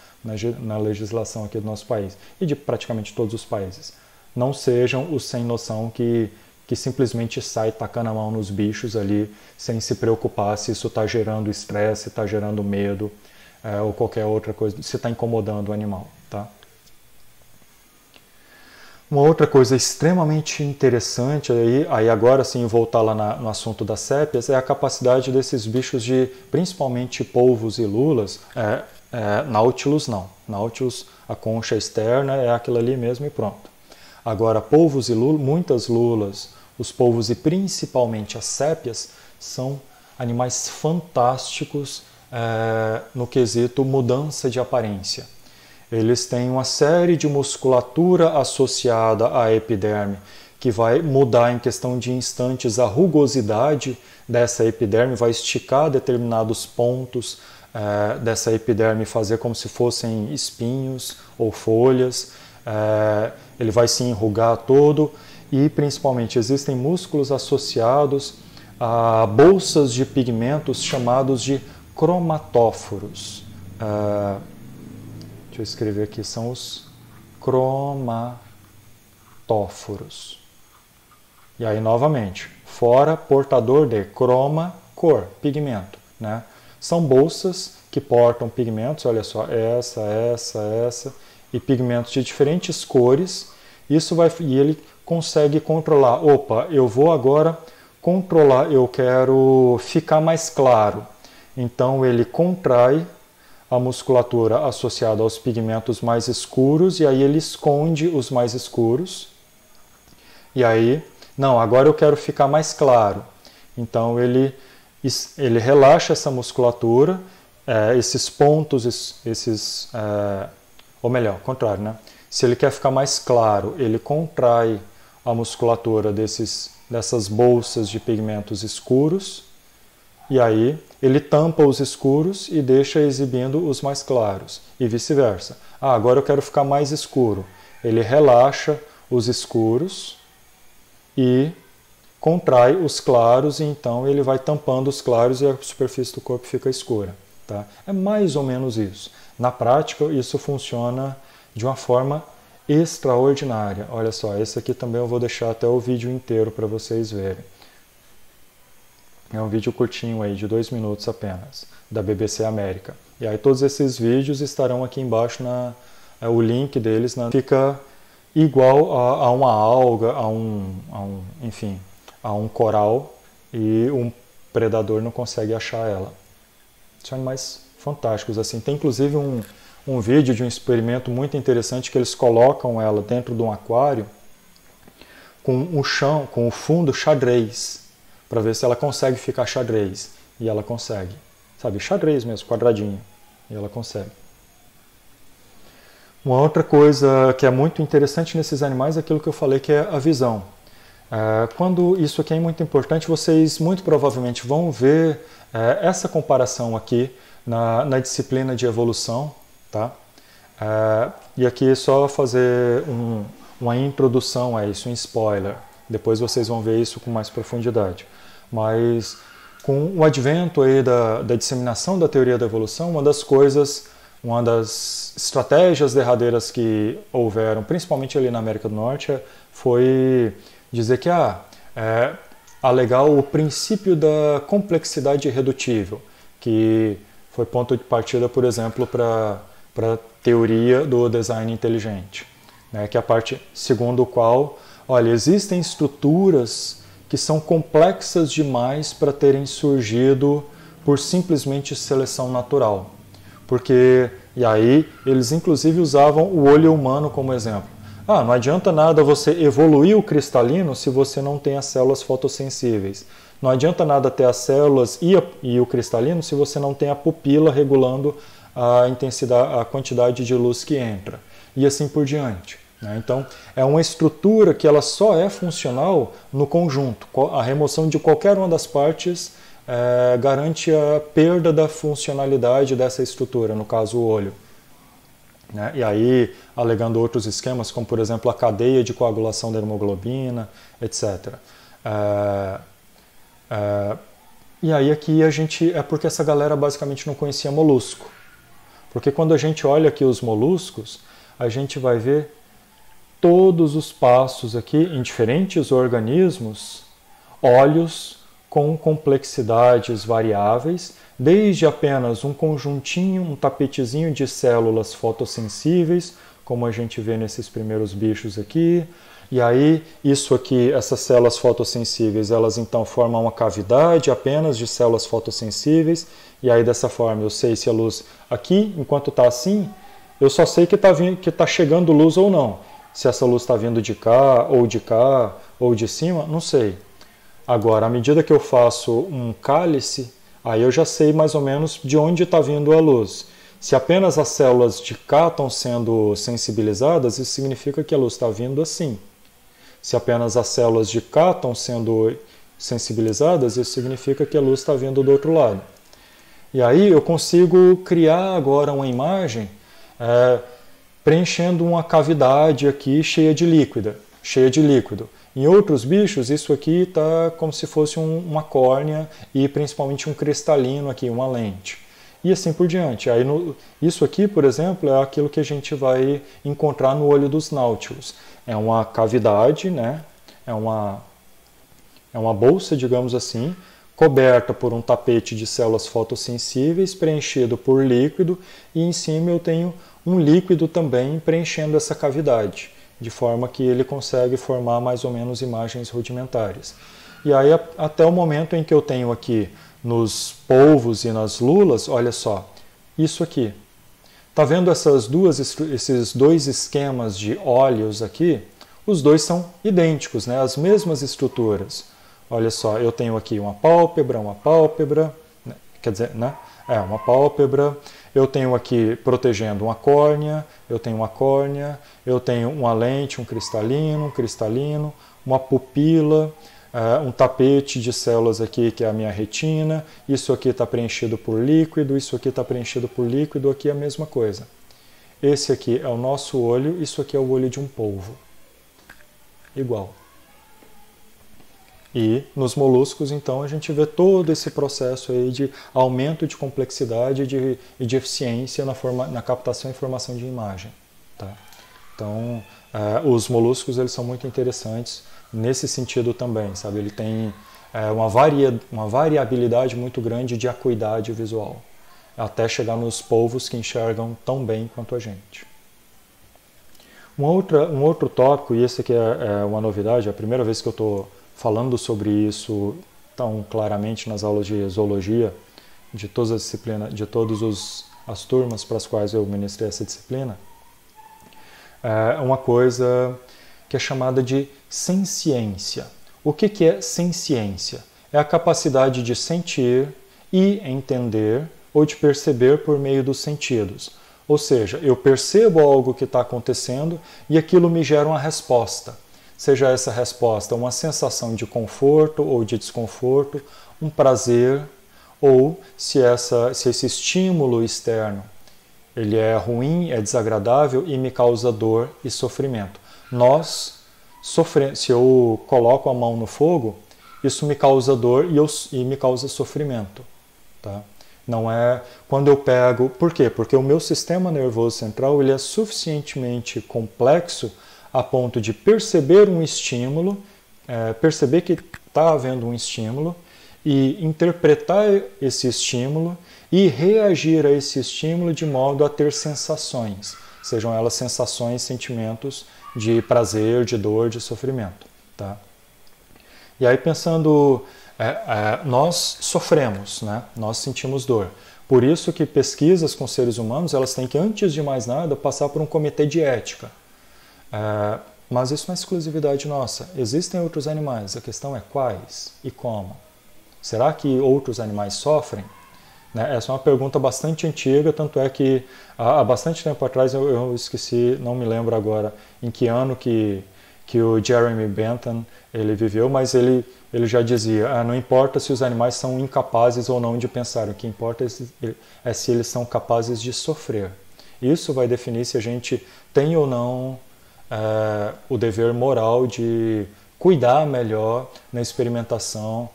na legislação aqui do nosso país e de praticamente todos os países. Não sejam os sem noção que simplesmente sai tacando a mão nos bichos ali sem se preocupar se isso está gerando estresse, se está gerando medo ou qualquer outra coisa, se está incomodando o animal, tá? Uma outra coisa extremamente interessante, aí agora sim voltar lá no assunto das sépias, é a capacidade desses bichos de, principalmente polvos e lulas, Nautilus não. Nautilus, a concha externa é aquilo ali mesmo e pronto. Agora, polvos e lulas, muitas lulas, os polvos e principalmente as sépias, são animais fantásticos no quesito mudança de aparência. Eles têm uma série de musculatura associada à epiderme, que vai mudar em questão de instantes a rugosidade dessa epiderme, vai esticar determinados pontos dessa epiderme, fazer como se fossem espinhos ou folhas. Ele vai se enrugar todo e, principalmente, existem músculos associados a bolsas de pigmentos chamados de cromatóforos. Deixa eu escrever aqui, são os cromatóforos. E aí, novamente, fora portador de croma, cor, pigmento, né? São bolsas que portam pigmentos, olha só, essa, e pigmentos de diferentes cores. E ele consegue controlar. Opa, eu vou agora controlar, eu quero ficar mais claro. Então ele contrai a musculatura associada aos pigmentos mais escuros e aí ele esconde os mais escuros. E aí, não, agora eu quero ficar mais claro. Então ele relaxa essa musculatura, esses pontos, ou melhor, ao contrário, né? Se ele quer ficar mais claro, ele contrai a musculatura dessas bolsas de pigmentos escuros, e aí ele tampa os escuros e deixa exibindo os mais claros, e vice-versa. Agora eu quero ficar mais escuro. Ele relaxa os escuros e contrai os claros, e então ele vai tampando os claros e a superfície do corpo fica escura. Tá? É mais ou menos isso. Na prática, isso funciona de uma forma extraordinária. Olha só, esse aqui também eu vou deixar até o vídeo inteiro para vocês verem. É um vídeo curtinho aí, de 2 minutos apenas, da BBC América. E aí todos esses vídeos estarão aqui embaixo, o link deles fica igual a uma alga, enfim, a um coral, e um predador não consegue achar ela. São animais fantásticos, assim. Tem inclusive um vídeo de um experimento muito interessante que eles colocam ela dentro de um aquário com o fundo xadrez, para ver se ela consegue ficar xadrez. E ela consegue. Sabe, xadrez mesmo, quadradinho. E ela consegue. Uma outra coisa que é muito interessante nesses animais é aquilo que eu falei, que é a visão. Quando isso aqui é muito importante, vocês muito provavelmente vão ver essa comparação aqui na disciplina de evolução. Tá? E aqui é só fazer uma introdução a isso, um spoiler. Depois vocês vão ver isso com mais profundidade. Mas com o advento aí da disseminação da teoria da evolução, uma das estratégias derradeiras que houveram, principalmente ali na América do Norte, foi dizer que alegar o princípio da complexidade irredutível, que foi ponto de partida, por exemplo, para a teoria do design inteligente, né? Que é a parte segundo o qual, olha, existem estruturas que são complexas demais para terem surgido por simplesmente seleção natural. E aí eles inclusive usavam o olho humano como exemplo. Não adianta nada você evoluir o cristalino se você não tem as células fotossensíveis. Não adianta nada ter as células e o cristalino se você não tem a pupila regulando a intensidade, a quantidade de luz que entra. E assim por diante. né? Então, é uma estrutura que ela só é funcional no conjunto. A remoção de qualquer uma das partes garante a perda da funcionalidade dessa estrutura, no caso o olho, né? E aí, alegando outros esquemas, como por exemplo a cadeia de coagulação da hemoglobina, etc. E aí aqui é porque essa galera basicamente não conhecia molusco. Porque quando a gente olha aqui os moluscos, a gente vai ver todos os passos aqui em diferentes organismos, olhos com complexidades variáveis, desde apenas um conjuntinho, um tapetezinho de células fotossensíveis, como a gente vê nesses primeiros bichos aqui. E aí, isso aqui, essas células fotossensíveis, elas então formam uma cavidade apenas de células fotossensíveis. E aí, dessa forma, eu sei se a luz aqui, enquanto está assim, eu só sei que está chegando luz ou não. Se essa luz está vindo de cá, ou de cima, não sei. Agora, à medida que eu faço um cálice, aí eu já sei mais ou menos de onde está vindo a luz. Se apenas as células de cá estão sendo sensibilizadas, isso significa que a luz está vindo assim. Se apenas as células de cá estão sendo sensibilizadas, isso significa que a luz está vindo do outro lado. E aí eu consigo criar agora uma imagem preenchendo uma cavidade aqui cheia de líquido. Em outros bichos, isso aqui está como se fosse uma córnea e principalmente um cristalino aqui, uma lente. E assim por diante. Aí isso aqui, por exemplo, é aquilo que a gente vai encontrar no olho dos náutilos. É uma cavidade, né? É uma bolsa, digamos assim, coberta por um tapete de células fotossensíveis, preenchido por líquido, e em cima eu tenho um líquido também preenchendo essa cavidade, de forma que ele consegue formar mais ou menos imagens rudimentares. E aí até o momento em que eu tenho aqui nos polvos e nas lulas, olha só, isso aqui. Está vendo esses dois esquemas de óleos aqui? Os dois são idênticos, né? As mesmas estruturas. Olha só, eu tenho aqui uma pálpebra, né? Quer dizer, né? Uma pálpebra. Eu tenho aqui protegendo uma córnea, eu tenho uma lente, um cristalino, uma pupila, um tapete de células aqui que é a minha retina, isso aqui está preenchido por líquido, aqui é a mesma coisa. Esse aqui é o nosso olho, isso aqui é o olho de um polvo. Igual. E nos moluscos, então, a gente vê todo esse processo aí de aumento de complexidade e de eficiência na captação e formação de imagem. Tá? Então, os moluscos eles são muito interessantes nesse sentido também, sabe? Ele tem uma variabilidade muito grande de acuidade visual, até chegar nos polvos que enxergam tão bem quanto a gente. Um outro tópico, e esse aqui é uma novidade, é a primeira vez que eu estou falando sobre isso tão claramente nas aulas de zoologia, de todas as disciplinas, de todas as turmas para as quais eu ministrei essa disciplina, é uma coisa que é chamada de senciência. O que é senciência? É a capacidade de sentir e entender ou de perceber por meio dos sentidos. Ou seja, eu percebo algo que está acontecendo e aquilo me gera uma resposta. Seja essa resposta uma sensação de conforto ou de desconforto, um prazer, ou se esse estímulo externo ele é ruim, é desagradável e me causa dor e sofrimento. Se eu coloco a mão no fogo, isso me causa dor e me causa sofrimento. Tá? Não é quando eu pego... Por quê? Porque o meu sistema nervoso central ele é suficientemente complexo a ponto de perceber um estímulo, perceber que está havendo um estímulo e interpretar esse estímulo e reagir a esse estímulo de modo a ter sensações, sejam elas sensações, sentimentos de prazer, de dor, de sofrimento. Tá? E aí pensando, nós sofremos, né? Nós sentimos dor. Por isso que pesquisas com seres humanos, elas têm que, antes de mais nada, passar por um comitê de ética. Mas isso não é exclusividade nossa. Existem outros animais. A questão é quais e como. Será que outros animais sofrem? Né? Essa é uma pergunta bastante antiga, tanto é que há bastante tempo atrás, eu esqueci, não me lembro agora em que ano que o Jeremy Bentham ele viveu, mas ele já dizia, não importa se os animais são incapazes ou não de pensar, o que importa é se eles são capazes de sofrer. Isso vai definir se a gente tem ou não o dever moral de cuidar melhor na experimentação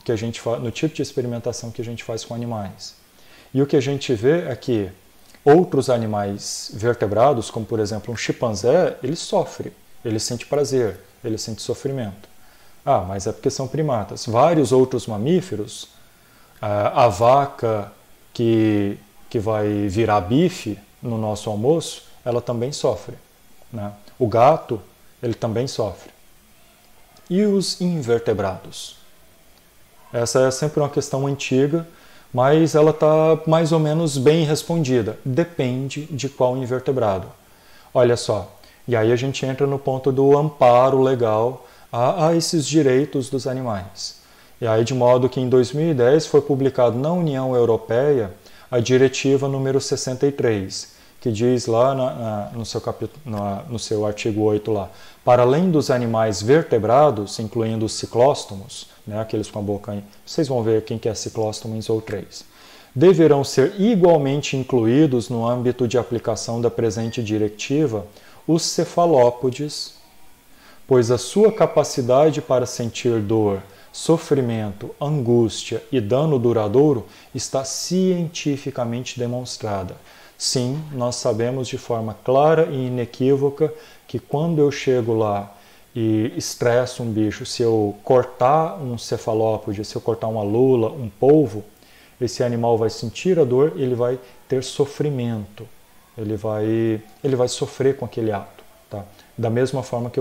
que a gente faz, no tipo de experimentação que a gente faz com animais. E o que a gente vê é que outros animais vertebrados, como por exemplo um chimpanzé, ele sofre, ele sente prazer, ele sente sofrimento. Mas é porque são primatas. Vários outros mamíferos, a vaca que vai virar bife no nosso almoço, ela também sofre. Né? O gato, ele também sofre. E os invertebrados? Essa é sempre uma questão antiga, mas ela está mais ou menos bem respondida. Depende de qual invertebrado. Olha só, e aí a gente entra no ponto do amparo legal a esses direitos dos animais. E aí, de modo que em 2010 foi publicado na União Europeia a Diretiva número 63, que diz lá no seu artigo 8 lá, para além dos animais vertebrados, incluindo os ciclóstomos, né, aqueles com a boca, vocês vão ver quem que é ciclóstomo em Zou 3, deverão ser igualmente incluídos no âmbito de aplicação da presente diretiva os cefalópodes, pois a sua capacidade para sentir dor, sofrimento, angústia e dano duradouro está cientificamente demonstrada. Sim, nós sabemos de forma clara e inequívoca que quando eu chego lá e estresso um bicho, se eu cortar um cefalópode, se eu cortar uma lula, um polvo, esse animal vai sentir a dor e ele vai ter sofrimento. Ele vai sofrer com aquele ato. Tá? Da mesma forma que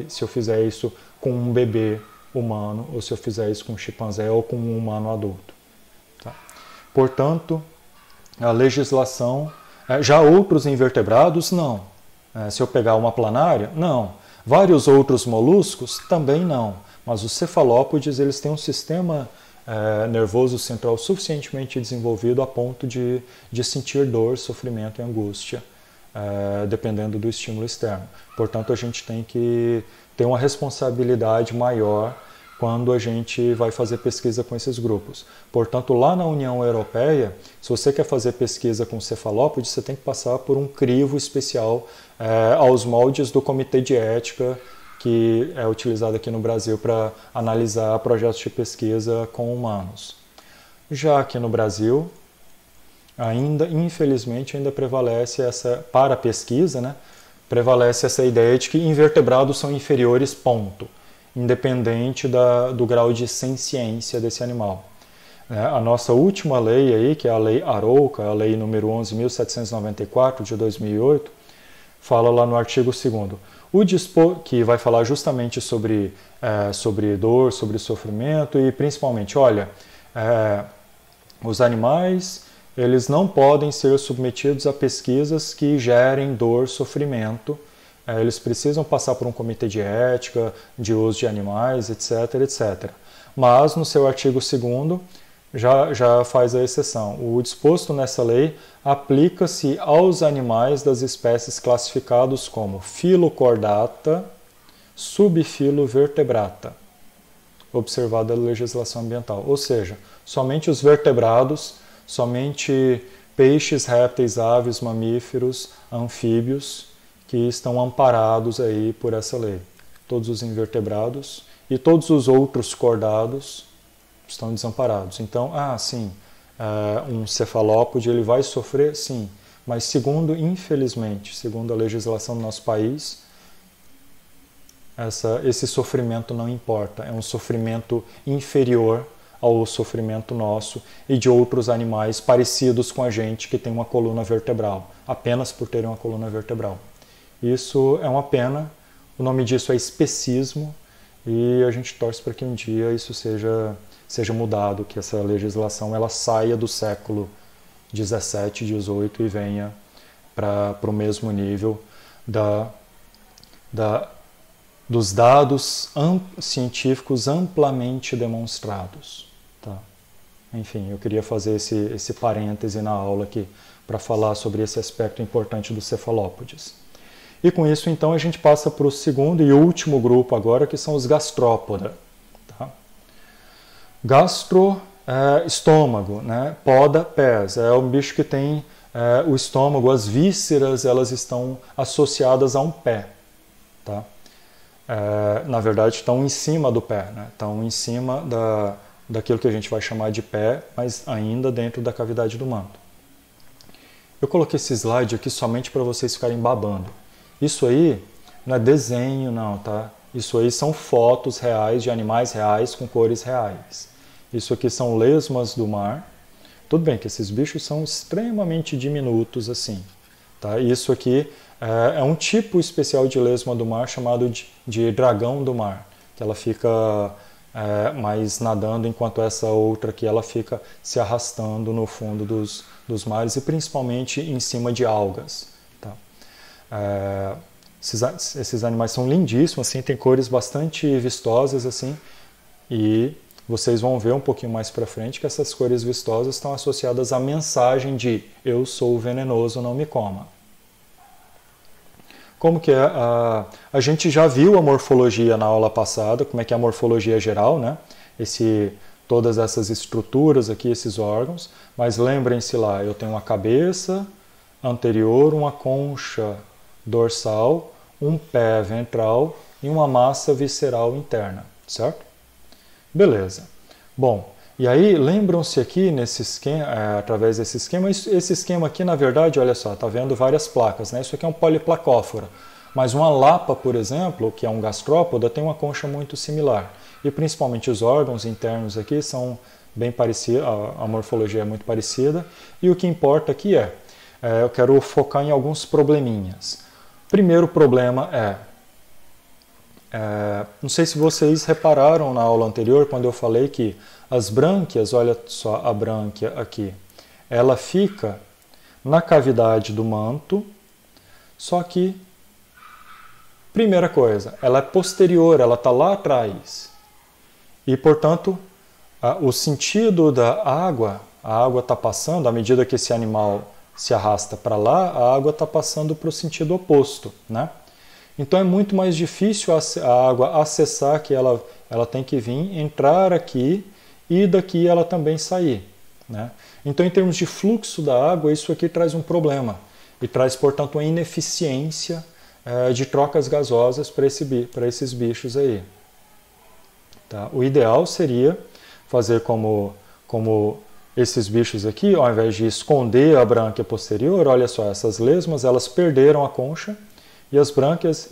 se eu fizer isso com um bebê humano, ou se eu fizer isso com um chimpanzé ou com um humano adulto. Tá? Portanto, a legislação, já outros invertebrados, não. Se eu pegar uma planária, não. Vários outros moluscos, também não. Mas os cefalópodes, eles têm um sistema nervoso central suficientemente desenvolvido a ponto de sentir dor, sofrimento e angústia, dependendo do estímulo externo. Portanto, a gente tem que ter uma responsabilidade maior quando a gente vai fazer pesquisa com esses grupos. Portanto, lá na União Europeia, se você quer fazer pesquisa com cefalópodes, você tem que passar por um crivo especial aos moldes do Comitê de Ética que é utilizado aqui no Brasil para analisar projetos de pesquisa com humanos. Já aqui no Brasil, infelizmente, ainda prevalece para a pesquisa, né, prevalece essa ideia de que invertebrados são inferiores, ponto, independente do grau de senciência desse animal. A nossa última lei aí, que é a Lei Arouca, a Lei número 11.794 de 2008, fala lá no artigo 2º, que vai falar justamente sobre dor, sobre sofrimento e principalmente, olha, os animais eles não podem ser submetidos a pesquisas que gerem dor, sofrimento, eles precisam passar por um comitê de ética, de uso de animais, etc, etc. Mas no seu artigo 2º já faz a exceção. O disposto nessa lei aplica-se aos animais das espécies classificados como Filocordata, subfilo Vertebrata, observada a legislação ambiental. Ou seja, somente os vertebrados, somente peixes, répteis, aves, mamíferos, anfíbios, que estão amparados aí por essa lei. Todos os invertebrados e todos os outros cordados estão desamparados. Então, sim, um cefalópode ele vai sofrer, sim, mas infelizmente, segundo a legislação do nosso país, esse sofrimento não importa, é um sofrimento inferior ao sofrimento nosso e de outros animais parecidos com a gente que tem uma coluna vertebral, apenas por terem uma coluna vertebral. Isso é uma pena, o nome disso é especismo e a gente torce para que um dia isso seja mudado, que essa legislação ela saia do século 17, 18 e venha para o mesmo nível dos dados científicos amplamente demonstrados. Tá? Enfim, eu queria fazer esse parêntese na aula aqui para falar sobre esse aspecto importante dos cefalópodes. E com isso, então, a gente passa para o segundo e último grupo agora, que são os gastrópoda. Tá? Gastro, estômago, né? Poda, pés. É um bicho que tem o estômago, as vísceras, elas estão associadas a um pé. Tá? Na verdade, estão em cima do pé, né? Estão em cima daquilo que a gente vai chamar de pé, mas ainda dentro da cavidade do manto. Eu coloquei esse slide aqui somente para vocês ficarem babando. Isso aí não é desenho, não, tá? Isso aí são fotos reais de animais reais com cores reais. Isso aqui são lesmas do mar. Tudo bem que esses bichos são extremamente diminutos assim, tá? Isso aqui é um tipo especial de lesma do mar chamado de dragão do mar, que ela fica mais nadando, enquanto essa outra aqui ela fica se arrastando no fundo dos mares e principalmente em cima de algas. Tá? Esses animais são lindíssimos, assim, tem cores bastante vistosas assim, e vocês vão ver um pouquinho mais para frente que essas cores vistosas estão associadas à mensagem de eu sou venenoso, não me coma. Como que é? A gente já viu a morfologia na aula passada, como é que é a morfologia geral, né? Todas essas estruturas aqui, esses órgãos, mas lembrem-se lá, eu tenho uma cabeça anterior, uma concha dorsal, um pé ventral e uma massa visceral interna, certo? Beleza. Bom, e aí lembram-se aqui nesse esquema, através desse esquema, esse esquema aqui na verdade, olha só, tá vendo várias placas, né? Isso aqui é um poliplacófora, mas uma lapa, por exemplo, que é um gastrópoda, tem uma concha muito similar. E principalmente os órgãos internos aqui são bem parecidos, a morfologia é muito parecida. E o que importa aqui eu quero focar em alguns probleminhas. Primeiro problema não sei se vocês repararam na aula anterior, quando eu falei que as brânquias, olha só a brânquia aqui, ela fica na cavidade do manto, só que, primeira coisa, ela é posterior, ela está lá atrás. E, portanto, o sentido da água, a água está passando, à medida que esse animal se arrasta para lá, a água está passando para o sentido oposto, né? Então é muito mais difícil a água acessar, que ela tem que vir, entrar aqui e daqui ela também sair, né? Então, em termos de fluxo da água, isso aqui traz um problema e traz, portanto, uma ineficiência de trocas gasosas para esses bichos aí. Tá? O ideal seria fazer como esses bichos aqui, ao invés de esconder a brânquia posterior, olha só, essas lesmas, elas perderam a concha e as brânquias,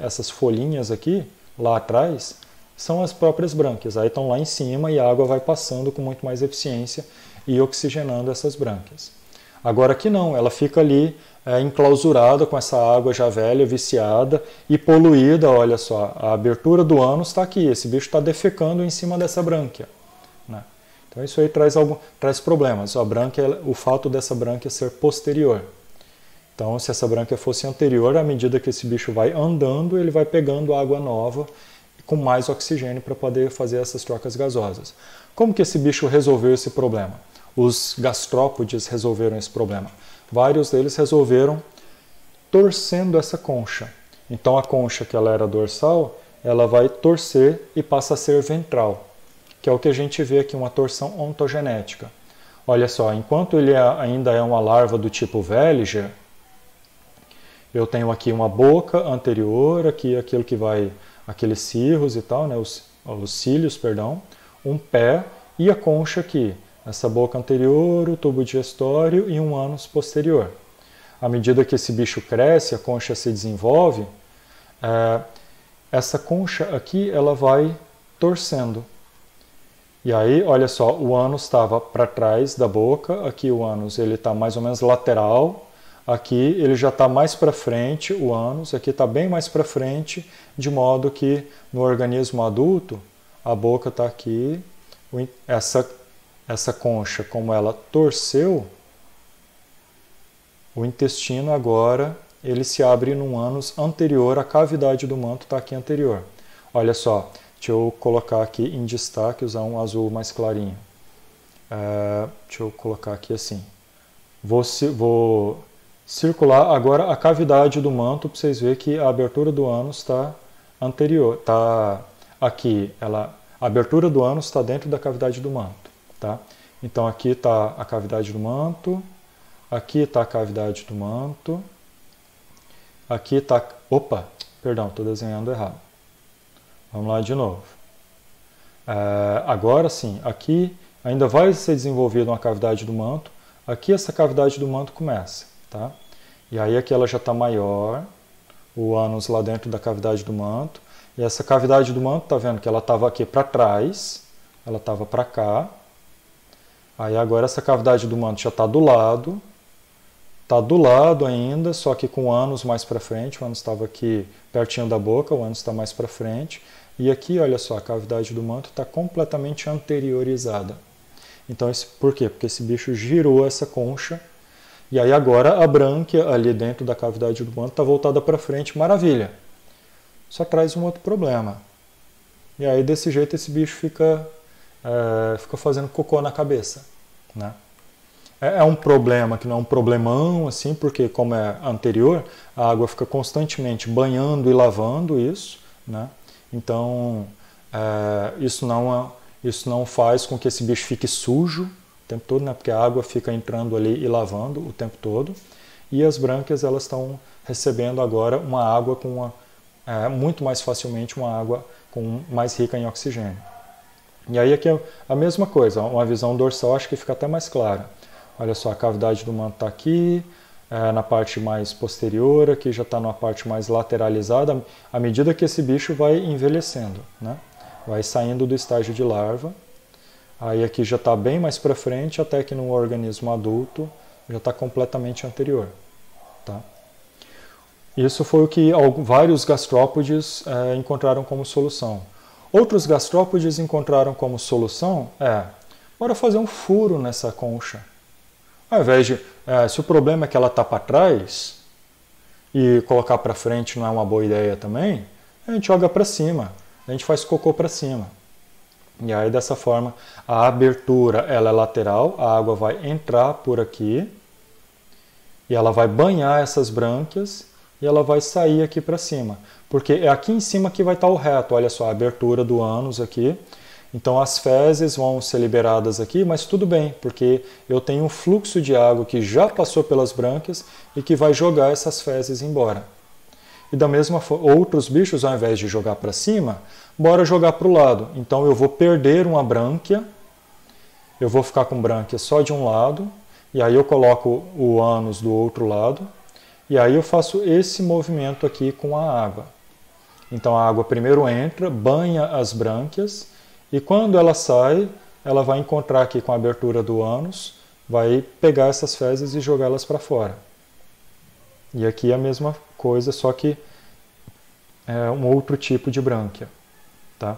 essas folhinhas aqui, lá atrás, são as próprias brânquias. Aí estão lá em cima e a água vai passando com muito mais eficiência e oxigenando essas brânquias. Agora aqui não, ela fica ali enclausurada com essa água já velha, viciada e poluída. Olha só, a abertura do ânus está aqui, esse bicho está defecando em cima dessa brânquia, né? Então isso aí traz problemas. O fato dessa brânquia ser posterior. Então, se essa brânquia fosse anterior, à medida que esse bicho vai andando, ele vai pegando água nova com mais oxigênio para poder fazer essas trocas gasosas. Como que esse bicho resolveu esse problema? Os gastrópodes resolveram esse problema. Vários deles resolveram torcendo essa concha. Então a concha, que ela era dorsal, ela vai torcer e passa a ser ventral, que é o que a gente vê aqui, uma torção ontogenética. Olha só, enquanto ele ainda é uma larva do tipo Veliger, eu tenho aqui uma boca anterior, aqui aquilo que vai, aqueles cirros e tal, né, os cílios, perdão, um pé e a concha aqui, essa boca anterior, o tubo digestório e um ânus posterior. À medida que esse bicho cresce, a concha se desenvolve, essa concha aqui ela vai torcendo. E aí, olha só, o ânus estava para trás da boca, aqui o ânus ele está mais ou menos lateral, aqui ele já está mais para frente, o ânus, aqui está bem mais para frente, de modo que no organismo adulto, a boca está aqui, essa concha, como ela torceu, o intestino agora ele se abre num ânus anterior, a cavidade do manto está aqui anterior. Olha só, deixa eu colocar aqui em destaque, usar um azul mais clarinho. Deixa eu colocar aqui assim. Vou circular agora a cavidade do manto para vocês verem que a abertura do ânus está anterior, está aqui. A abertura do ânus está dentro da cavidade do manto, tá? Então aqui está a cavidade do manto, aqui está a cavidade do manto, aqui está... Opa, perdão, estou desenhando errado. Vamos lá de novo. Agora sim, aqui ainda vai ser desenvolvida uma cavidade do manto, aqui essa cavidade do manto começa, tá? E aí aqui ela já está maior, o ânus lá dentro da cavidade do manto, e essa cavidade do manto, tá vendo que ela estava aqui para trás, ela estava para cá, aí agora essa cavidade do manto já está do lado ainda, só que com o ânus mais para frente, o ânus estava aqui pertinho da boca, o ânus está mais para frente, e aqui, olha só, a cavidade do manto está completamente anteriorizada. Então, por quê? Porque esse bicho girou essa concha, e aí agora a brânquia ali dentro da cavidade do manto está voltada para frente, maravilha. Só traz um outro problema. E aí desse jeito esse bicho fica fazendo cocô na cabeça, né? É um problema que não é um problemão, assim, porque como é anterior, a água fica constantemente banhando e lavando isso, né? Então, isso não faz com que esse bicho fique sujo o tempo todo, né? Porque a água fica entrando ali e lavando o tempo todo. E as brânquias, elas estão recebendo agora uma água muito mais facilmente, uma água mais rica em oxigênio. E aí aqui é a mesma coisa, uma visão dorsal acho que fica até mais clara. Olha só, a cavidade do manto está aqui, na parte mais posterior, aqui já está numa parte mais lateralizada, à medida que esse bicho vai envelhecendo, né? Vai saindo do estágio de larva. Aí aqui já está bem mais para frente, até que no organismo adulto já está completamente anterior, tá? Isso foi o que vários gastrópodes encontraram como solução. Outros gastrópodes encontraram como solução bora fazer um furo nessa concha. Ao invés de, se o problema é que ela está para trás e colocar para frente não é uma boa ideia também, a gente joga para cima, a gente faz cocô para cima. E aí dessa forma a abertura ela é lateral, a água vai entrar por aqui e ela vai banhar essas brânquias e ela vai sair aqui para cima. Porque é aqui em cima que vai estar o reto, olha só, a abertura do ânus aqui. Então as fezes vão ser liberadas aqui, mas tudo bem, porque eu tenho um fluxo de água que já passou pelas brânquias e que vai jogar essas fezes embora. E da mesma forma, outros bichos, ao invés de jogar para cima, bora jogar para o lado. Então eu vou perder uma brânquia, eu vou ficar com brânquia só de um lado, e aí eu coloco o ânus do outro lado, e aí eu faço esse movimento aqui com a água. Então a água primeiro entra, banha as brânquias, e quando ela sai, ela vai encontrar aqui com a abertura do ânus, vai pegar essas fezes e jogá-las para fora. E aqui é a mesma coisa, só que é um outro tipo de brânquia, tá?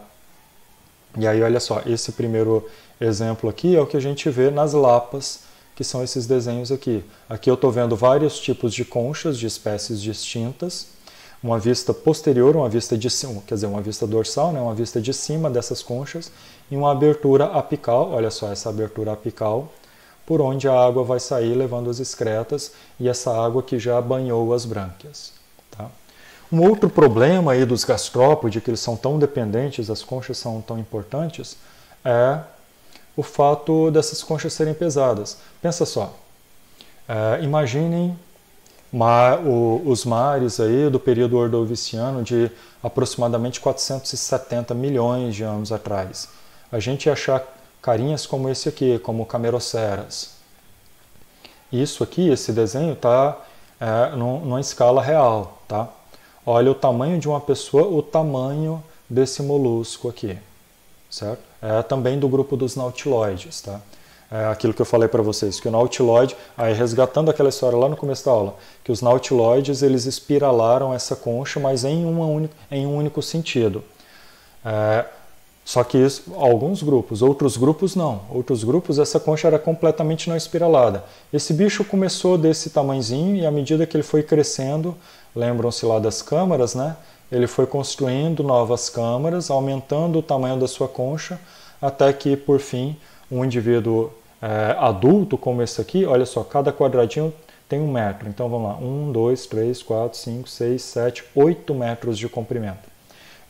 E aí olha só, esse primeiro exemplo aqui é o que a gente vê nas lapas, que são esses desenhos aqui. Aqui eu estou vendo vários tipos de conchas de espécies distintas, uma vista posterior, uma vista de cima, quer dizer, uma vista dorsal, né, uma vista de cima dessas conchas, e uma abertura apical, olha só essa abertura apical, por onde a água vai sair levando as excretas e essa água que já banhou as brânquias. Tá? Um outro problema aí dos gastrópodes, que eles são tão dependentes, as conchas são tão importantes, é o fato dessas conchas serem pesadas. Pensa só, imaginem os mares aí do período ordoviciano de aproximadamente 470 milhões de anos atrás. A gente ia achar carinhas como esse aqui, como cameroceras. Isso aqui, esse desenho, está numa escala real, tá? Olha o tamanho de uma pessoa, o tamanho desse molusco aqui, certo? É também do grupo dos nautiloides, tá? É aquilo que eu falei para vocês, que o nautiloide, aí resgatando aquela história lá no começo da aula, que os nautiloides eles espiralaram essa concha, mas em um único sentido. Só que alguns grupos, outros grupos não. Outros grupos essa concha era completamente não espiralada. Esse bicho começou desse tamanhozinho e à medida que ele foi crescendo, lembram-se lá das câmaras, né? Ele foi construindo novas câmaras, aumentando o tamanho da sua concha, até que por fim um indivíduo adulto como esse aqui, olha só, cada quadradinho tem 1 metro. Então vamos lá, 1, 2, 3, 4, 5, 6, 7, 8 metros de comprimento.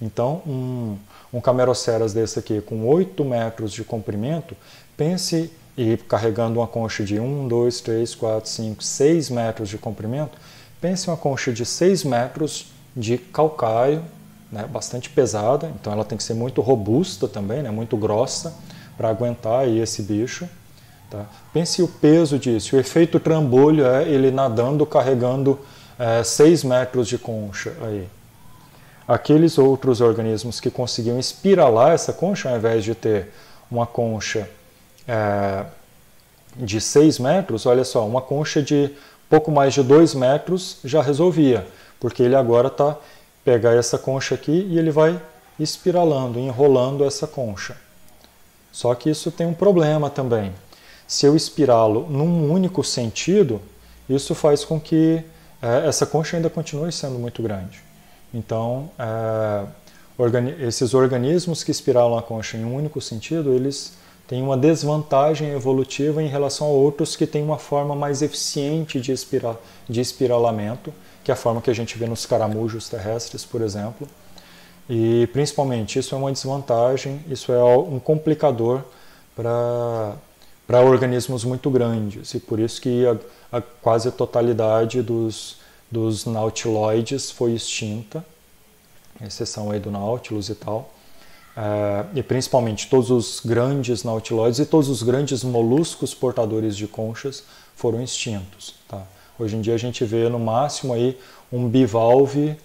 Então um Cameroceras desse aqui com 8 metros de comprimento, pense, e carregando uma concha de 1, 2, 3, 4, 5, 6 metros de comprimento, pense uma concha de 6 metros de calcário, né, bastante pesada, então ela tem que ser muito robusta também, né, muito grossa, para aguentar aí esse bicho. Tá? Pense o peso disso, o efeito trambolho é ele nadando, carregando 6 metros de concha aí. Aqueles outros organismos que conseguiam espiralar essa concha, ao invés de ter uma concha de 6 metros, olha só, uma concha de pouco mais de 2 metros já resolvia, porque ele agora está pegar essa concha aqui e ele vai espiralando, enrolando essa concha. Só que isso tem um problema também. Se eu espiralo num único sentido, isso faz com que essa concha ainda continue sendo muito grande. Então, esses organismos que espiralam a concha em um único sentido, eles têm uma desvantagem evolutiva em relação a outros que têm uma forma mais eficiente de espiralamento, que é a forma que a gente vê nos caramujos terrestres, por exemplo. E, principalmente, isso é uma desvantagem, isso é um complicador para organismos muito grandes, e por isso que quase a totalidade dos nautiloides foi extinta, exceção aí do Nautilus e tal, e principalmente todos os grandes nautiloides e todos os grandes moluscos portadores de conchas foram extintos. Tá? Hoje em dia a gente vê no máximo aí um bivalve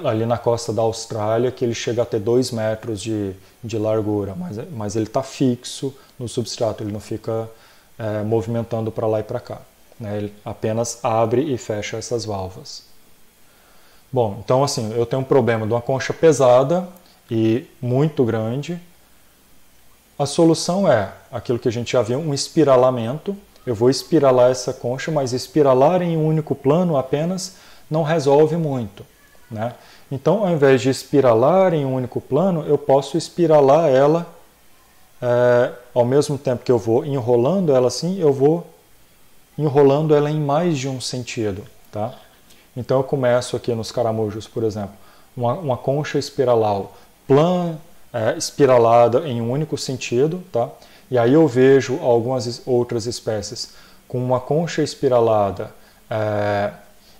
ali na costa da Austrália, que ele chega a ter 2 metros de largura, mas ele está fixo no substrato, ele não fica movimentando para lá e para cá. Né? Ele apenas abre e fecha essas valvas. Bom, então assim, eu tenho um problema de uma concha pesada e muito grande. A solução é aquilo que a gente já viu, um espiralamento. Eu vou espiralar essa concha, mas espiralar em um único plano apenas não resolve muito. Né? Então, ao invés de espiralar em um único plano, eu posso espiralar ela ao mesmo tempo que eu vou enrolando ela assim, eu vou enrolando ela em mais de um sentido. Tá? Então eu começo aqui nos caramujos, por exemplo, uma concha espiralal espiralada em um único sentido, tá? E aí eu vejo algumas outras espécies com uma concha espiralada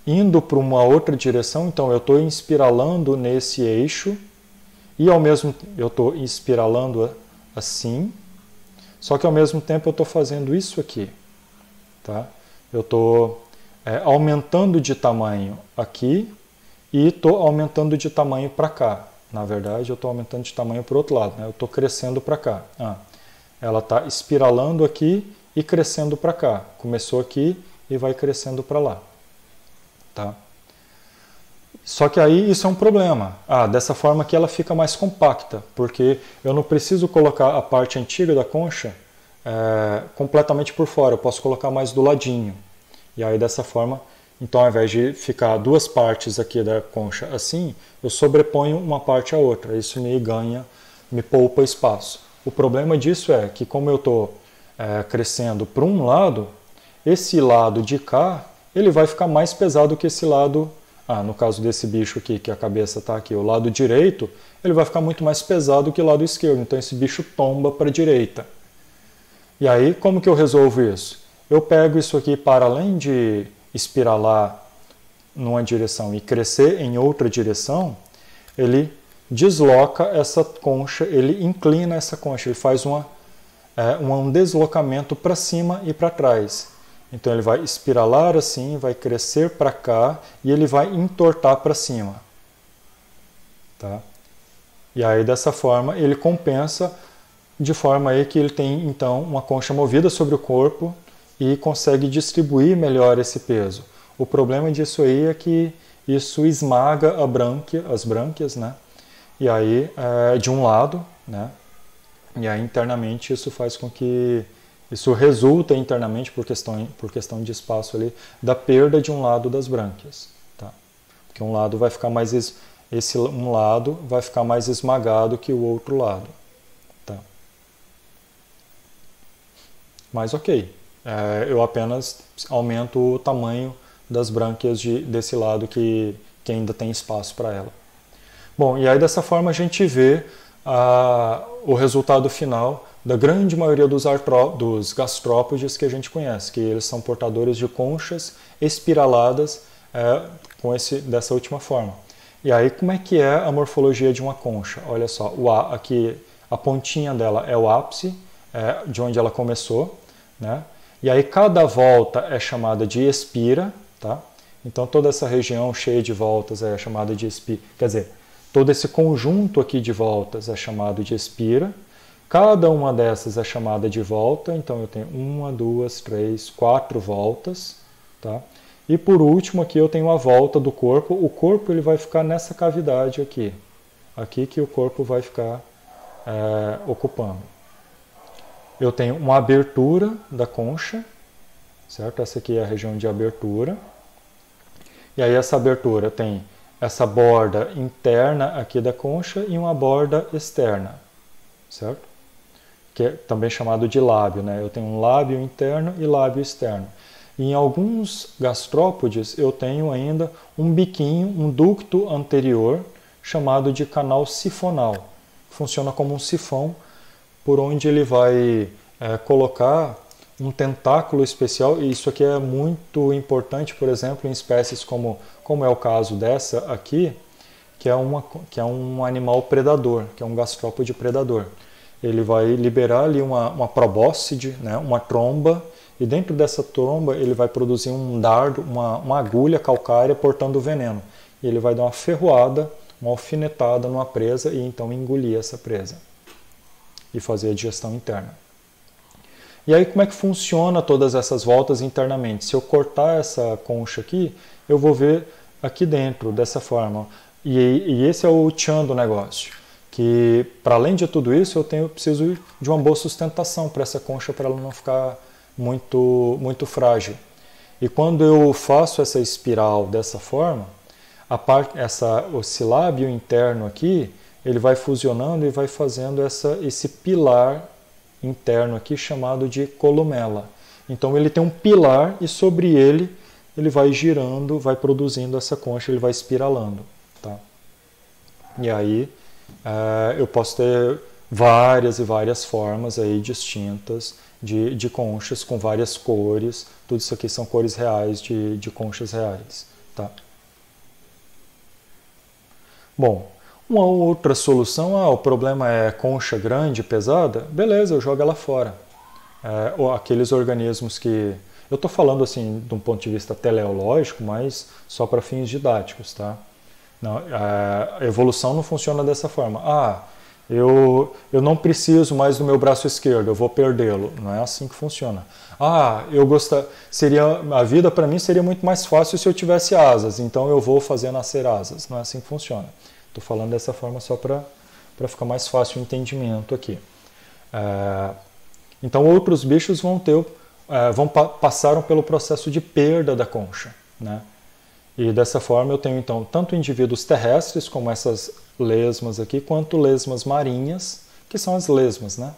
indo para uma outra direção, então eu estou espiralando nesse eixo e ao mesmo tempo eu estou espiralando assim, só que ao mesmo tempo eu estou fazendo isso aqui. Tá? Eu estou aumentando de tamanho aqui e estou aumentando de tamanho para cá. Na verdade, eu estou aumentando de tamanho para o outro lado. Né? Eu estou crescendo para cá. Ela está espiralando aqui e crescendo para cá. Começou aqui e vai crescendo para lá. Tá? Só que aí isso é um problema. Dessa forma que ela fica mais compacta, porque eu não preciso colocar a parte antiga da concha completamente por fora, eu posso colocar mais do ladinho. E aí dessa forma, então ao invés de ficar 2 partes aqui da concha assim, eu sobreponho uma parte à outra. Isso me poupa espaço. O problema disso é que como eu estou crescendo para um lado, esse lado de cá, ele vai ficar mais pesado que esse lado, no caso desse bicho aqui, que a cabeça está aqui, o lado direito, ele vai ficar muito mais pesado que o lado esquerdo. Então esse bicho tomba para a direita. E aí, como que eu resolvo isso? Eu pego isso aqui para além de espiralar numa direção e crescer em outra direção, ele desloca essa concha, ele inclina essa concha, ele faz um deslocamento para cima e para trás. Então ele vai espiralar assim, vai crescer para cá e ele vai entortar para cima. Tá? E aí dessa forma ele compensa de forma aí que ele tem então uma concha movida sobre o corpo e consegue distribuir melhor esse peso. O problema disso aí é que isso esmaga as brânquias, né? E aí de um lado, né? E aí internamente isso faz com que isso resulta internamente por questão de espaço ali da perda de um lado das brânquias, tá? Porque um lado vai ficar mais um lado vai ficar mais esmagado que o outro lado. mas ok, eu apenas aumento o tamanho das brânquias desse lado que ainda tem espaço para ela. Bom, e aí dessa forma a gente vê o resultado final da grande maioria dos gastrópodes que a gente conhece, que eles são portadores de conchas espiraladas dessa última forma. E aí como é que é a morfologia de uma concha? Olha só, aqui a pontinha dela é o ápice, de onde ela começou, né? E aí cada volta é chamada de espira, tá? Então toda essa região cheia de voltas é chamada de espira, quer dizer, todo esse conjunto aqui de voltas é chamado de espira. Cada uma dessas é chamada de volta, então eu tenho 1, 2, 3, 4 voltas, tá? E por último aqui eu tenho a volta do corpo. O corpo ele vai ficar nessa cavidade aqui, aqui que o corpo vai ficar ocupando. Eu tenho uma abertura da concha, certo? Essa aqui é a região de abertura. E aí essa abertura tem essa borda interna aqui da concha e uma borda externa, certo? Que é também chamado de lábio, né? Eu tenho um lábio interno e lábio externo. E em alguns gastrópodes eu tenho ainda um biquinho, um ducto anterior, chamado de canal sifonal. Funciona como um sifão, por onde ele vai colocar um tentáculo especial, e isso aqui é muito importante, por exemplo, em espécies como é o caso dessa aqui, que é um animal predador, que é um gastrópode predador. Ele vai liberar ali uma probóscide, né, uma tromba, e dentro dessa tromba ele vai produzir um dardo, uma agulha calcária portando veneno. E ele vai dar uma ferroada, uma alfinetada numa presa e então engolir essa presa e fazer a digestão interna. E aí como é que funciona todas essas voltas internamente? Se eu cortar essa concha aqui, eu vou ver aqui dentro, dessa forma. E esse é o tchan do negócio. Que para além de tudo isso, eu preciso de uma boa sustentação para essa concha, para ela não ficar muito frágil. E quando eu faço essa espiral dessa forma, esse lábio interno aqui, ele vai fusionando e vai fazendo esse pilar interno aqui chamado de columela. Então ele tem um pilar e sobre ele vai girando, vai produzindo essa concha, ele vai espiralando, tá? E aí eu posso ter várias e várias formas aí distintas de conchas com várias cores. Tudo isso aqui são cores reais de conchas reais, tá? Bom, uma outra solução, o problema é concha grande, pesada, beleza, eu jogo ela fora. Ou aqueles organismos que... Eu estou falando assim de um ponto de vista teleológico, mas só para fins didáticos, tá? Não, a evolução não funciona dessa forma. Eu não preciso mais do meu braço esquerdo, eu vou perdê-lo. Não é assim que funciona. A vida para mim seria muito mais fácil se eu tivesse asas, então eu vou fazer nascer asas. Não é assim que funciona. Estou falando dessa forma só para ficar mais fácil o entendimento aqui. Então outros bichos passaram pelo processo de perda da concha, né? E dessa forma eu tenho então tanto indivíduos terrestres, como essas lesmas aqui, quanto lesmas marinhas, que são as lesmas, né?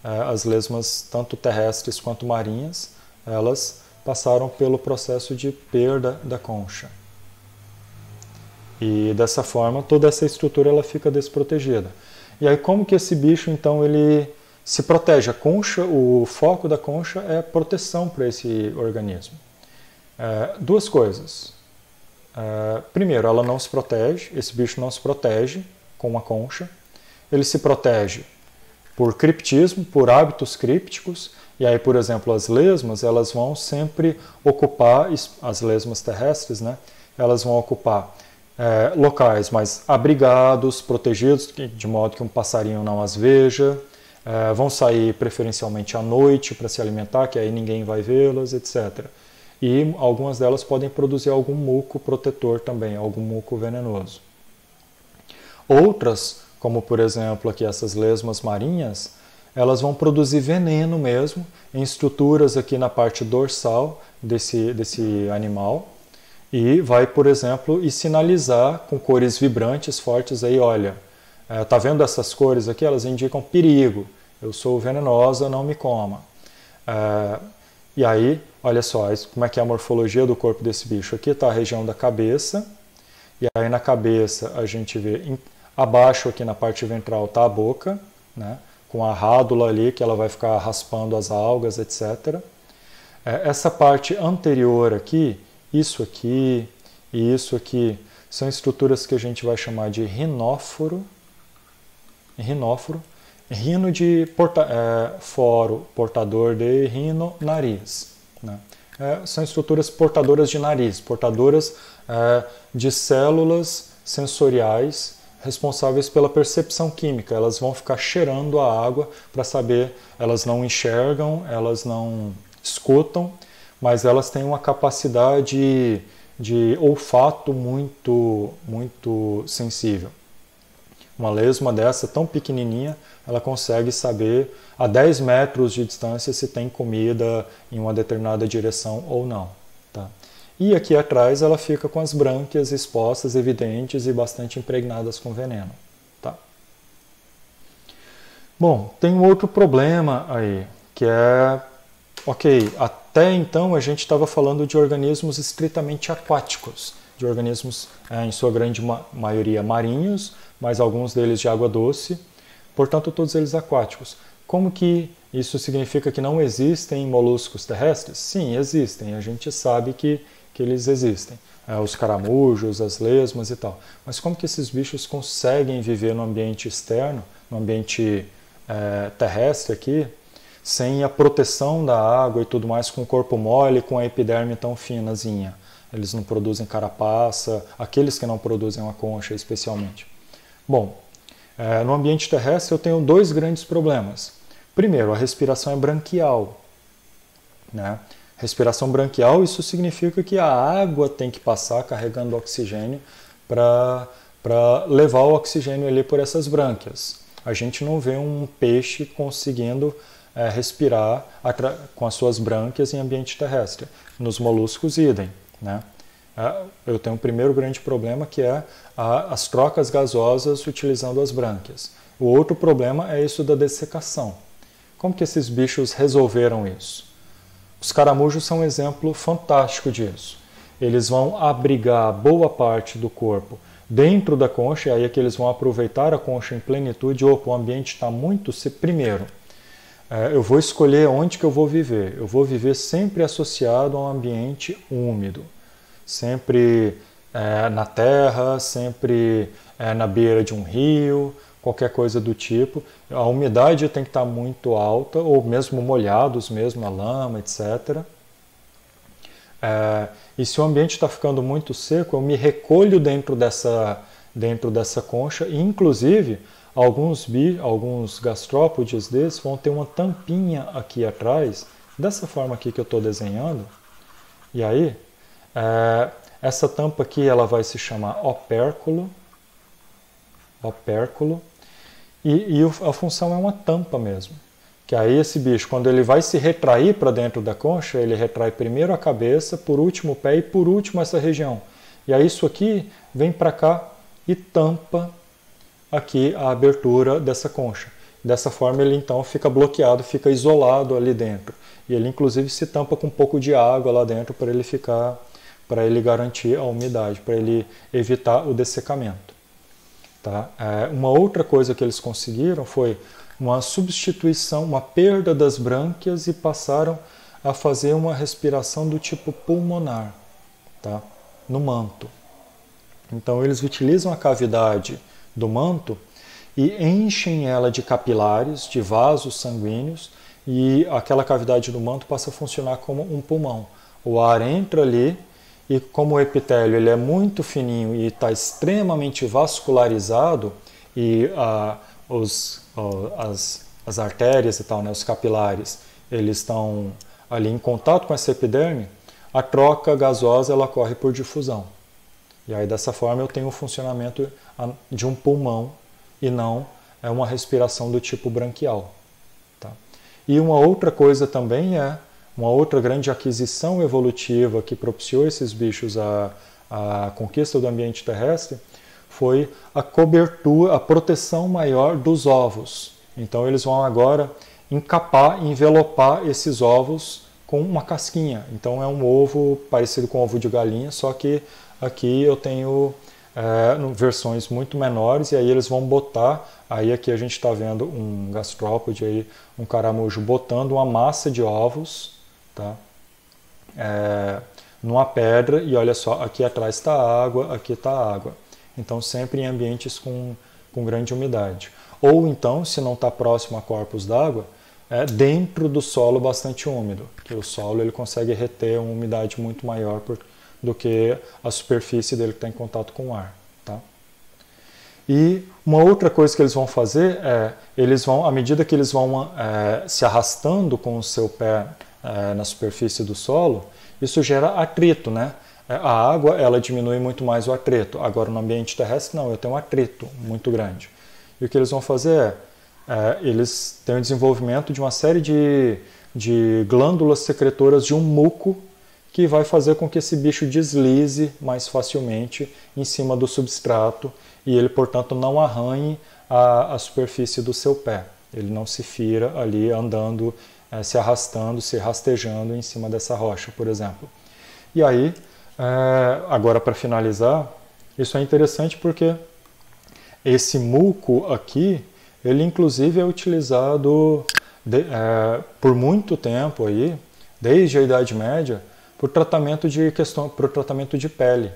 As lesmas, tanto terrestres quanto marinhas, elas passaram pelo processo de perda da concha. E dessa forma toda essa estrutura ela fica desprotegida. E aí como que esse bicho então ele se protege? A concha, o foco da concha é proteção para esse organismo. Duas coisas. Primeiro, ela não se protege, esse bicho não se protege com uma concha. Ele se protege por criptismo, por hábitos crípticos. E aí, por exemplo, as lesmas, elas vão sempre ocupar, as lesmas terrestres, né? Elas vão ocupar locais mais abrigados, protegidos, de modo que um passarinho não as veja. Vão sair preferencialmente à noite para se alimentar, que aí ninguém vai vê-las, etc. E algumas delas podem produzir algum muco protetor também, algum muco venenoso. Outras, como por exemplo aqui essas lesmas marinhas, elas vão produzir veneno mesmo em estruturas aqui na parte dorsal desse animal e vai, por exemplo, sinalizar com cores vibrantes fortes aí, olha, tá vendo essas cores aqui? Elas indicam perigo, eu sou venenosa, não me coma. E aí, olha só, como é que é a morfologia do corpo desse bicho. Aqui está a região da cabeça, e aí na cabeça a gente vê, abaixo aqui na parte ventral está a boca, né, com a rádula ali que ela vai ficar raspando as algas, etc. Essa parte anterior aqui, isso aqui e isso aqui, são estruturas que a gente vai chamar de rinóforo, rino de foro, portador de rino, nariz. Né? São estruturas portadoras de nariz, portadoras de células sensoriais responsáveis pela percepção química. Elas vão ficar cheirando a água para saber, elas não enxergam, elas não escutam, mas elas têm uma capacidade de olfato muito, muito sensível. Uma lesma dessa, tão pequenininha, ela consegue saber a 10 metros de distância se tem comida em uma determinada direção ou não. Tá? E aqui atrás ela fica com as brânquias expostas, evidentes e bastante impregnadas com veneno. Tá? Bom, tem um outro problema aí, que é, ok, até então a gente estava falando de organismos estritamente aquáticos, de organismos em sua grande maioria marinhos, mas alguns deles de água doce, portanto todos eles aquáticos. Como que isso significa que não existem moluscos terrestres? Sim, existem, a gente sabe que eles existem. Os caramujos, as lesmas e tal. Mas como que esses bichos conseguem viver no ambiente externo, no ambiente terrestre aqui, sem a proteção da água e tudo mais, com o corpo mole, com a epiderme tão finazinha? Eles não produzem carapaça, aqueles que não produzem uma concha especialmente. Bom, no ambiente terrestre eu tenho dois grandes problemas. Primeiro, a respiração é branquial. Né? Respiração branquial, isso significa que a água tem que passar carregando oxigênio para levar o oxigênio ali por essas brânquias. A gente não vê um peixe conseguindo respirar com as suas brânquias em ambiente terrestre. Nos moluscos, idem. Né? Eu tenho um primeiro grande problema, que é as trocas gasosas utilizando as brânquias. O outro problema é isso da dessecação. Como que esses bichos resolveram isso? Os caramujos são um exemplo fantástico disso. Eles vão abrigar boa parte do corpo dentro da concha, e aí é que eles vão aproveitar a concha em plenitude. Opa, o ambiente está muito... Primeiro, eu vou escolher onde que eu vou viver. Eu vou viver sempre associado a um ambiente úmido. Sempre na terra, sempre na beira de um rio, qualquer coisa do tipo. A umidade tem que estar muito alta, ou mesmo molhados, mesmo a lama, etc. E se o ambiente está ficando muito seco, eu me recolho dentro dessa concha, e inclusive alguns gastrópodes desses vão ter uma tampinha aqui atrás, dessa forma aqui que eu estou desenhando. E aí, essa tampa aqui ela vai se chamar opérculo, e a função é uma tampa mesmo. Que aí esse bicho, quando ele vai se retrair para dentro da concha, ele retrai primeiro a cabeça, por último o pé e por último essa região. E aí isso aqui vem para cá e tampa aqui a abertura dessa concha. Dessa forma ele então fica bloqueado, fica isolado ali dentro. E ele inclusive se tampa com um pouco de água lá dentro para ele garantir a umidade, para ele evitar o dessecamento. Tá? Uma outra coisa que eles conseguiram foi uma substituição, uma perda das brânquias, e passaram a fazer uma respiração do tipo pulmonar, tá? No manto. Então eles utilizam a cavidade do manto e enchem ela de capilares, de vasos sanguíneos, e aquela cavidade do manto passa a funcionar como um pulmão. O ar entra ali, e como o epitélio ele é muito fininho e está extremamente vascularizado, e as artérias e tal, né, os capilares, eles estão ali em contato com essa epiderme, a troca gasosa ela ocorre por difusão. E aí dessa forma eu tenho o funcionamento de um pulmão e não uma respiração do tipo branquial. Tá? E uma outra coisa também uma outra grande aquisição evolutiva que propiciou esses bichos a conquista do ambiente terrestre foi a cobertura, a proteção maior dos ovos. Então eles vão agora encapar, envelopar esses ovos com uma casquinha. Então é um ovo parecido com ovo de galinha, só que aqui eu tenho versões muito menores, e aí eles vão botar, aí aqui a gente está vendo um gastrópode, aí, um caramujo botando uma massa de ovos, tá? Numa pedra, e olha só, aqui atrás está a água, aqui está a água. Então sempre em ambientes com grande umidade. Ou então, se não está próximo a corpos d'água, dentro do solo bastante úmido, que o solo ele consegue reter uma umidade muito maior do que a superfície dele que está em contato com o ar. Tá? E uma outra coisa que eles vão fazer eles vão, à medida que eles vão se arrastando com o seu pé na superfície do solo, isso gera atrito, né? A água ela diminui muito mais o atrito. Agora no ambiente terrestre não, eu tenho um atrito muito grande. E o que eles vão fazer eles têm o desenvolvimento de uma série de glândulas secretoras de um muco que vai fazer com que esse bicho deslize mais facilmente em cima do substrato e ele, portanto, não arranhe a superfície do seu pé. Ele não se fira ali andando, se arrastando, se rastejando em cima dessa rocha, por exemplo. E aí, agora para finalizar, isso é interessante porque esse muco aqui, ele inclusive é utilizado por muito tempo aí, desde a Idade Média, para o tratamento de pele.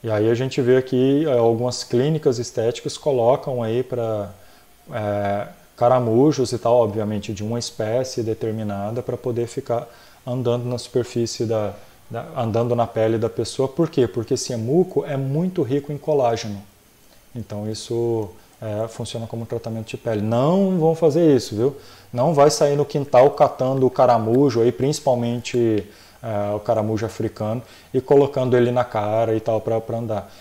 E aí a gente vê aqui algumas clínicas estéticas colocam aí para caramujos e tal, obviamente de uma espécie determinada, para poder ficar andando na superfície andando na pele da pessoa. Por quê? Porque esse muco é muito rico em colágeno. Então isso funciona como tratamento de pele. Não vão fazer isso, viu? Não vai sair no quintal catando o caramujo, aí, principalmente o caramujo africano, e colocando ele na cara e tal para andar.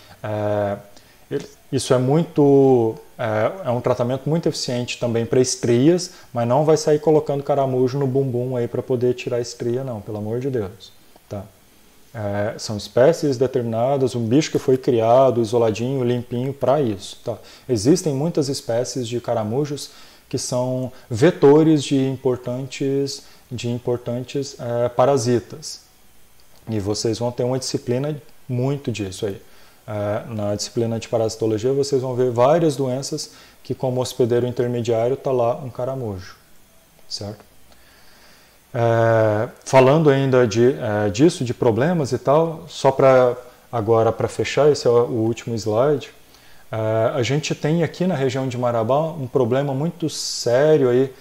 Isso é um tratamento muito eficiente também para estrias, mas não vai sair colocando caramujo no bumbum aí para poder tirar a estria, não, pelo amor de Deus. Tá? São espécies determinadas, um bicho que foi criado, isoladinho, limpinho para isso. Tá? Existem muitas espécies de caramujos que são vetores de importantes parasitas. E vocês vão ter uma disciplina muito disso aí. Na disciplina de parasitologia vocês vão ver várias doenças que, como hospedeiro intermediário, está lá um caramujo. Certo? Falando ainda disso, de problemas e tal, só agora para fechar, esse é o último slide, a gente tem aqui na região de Marabá um problema muito sério aí,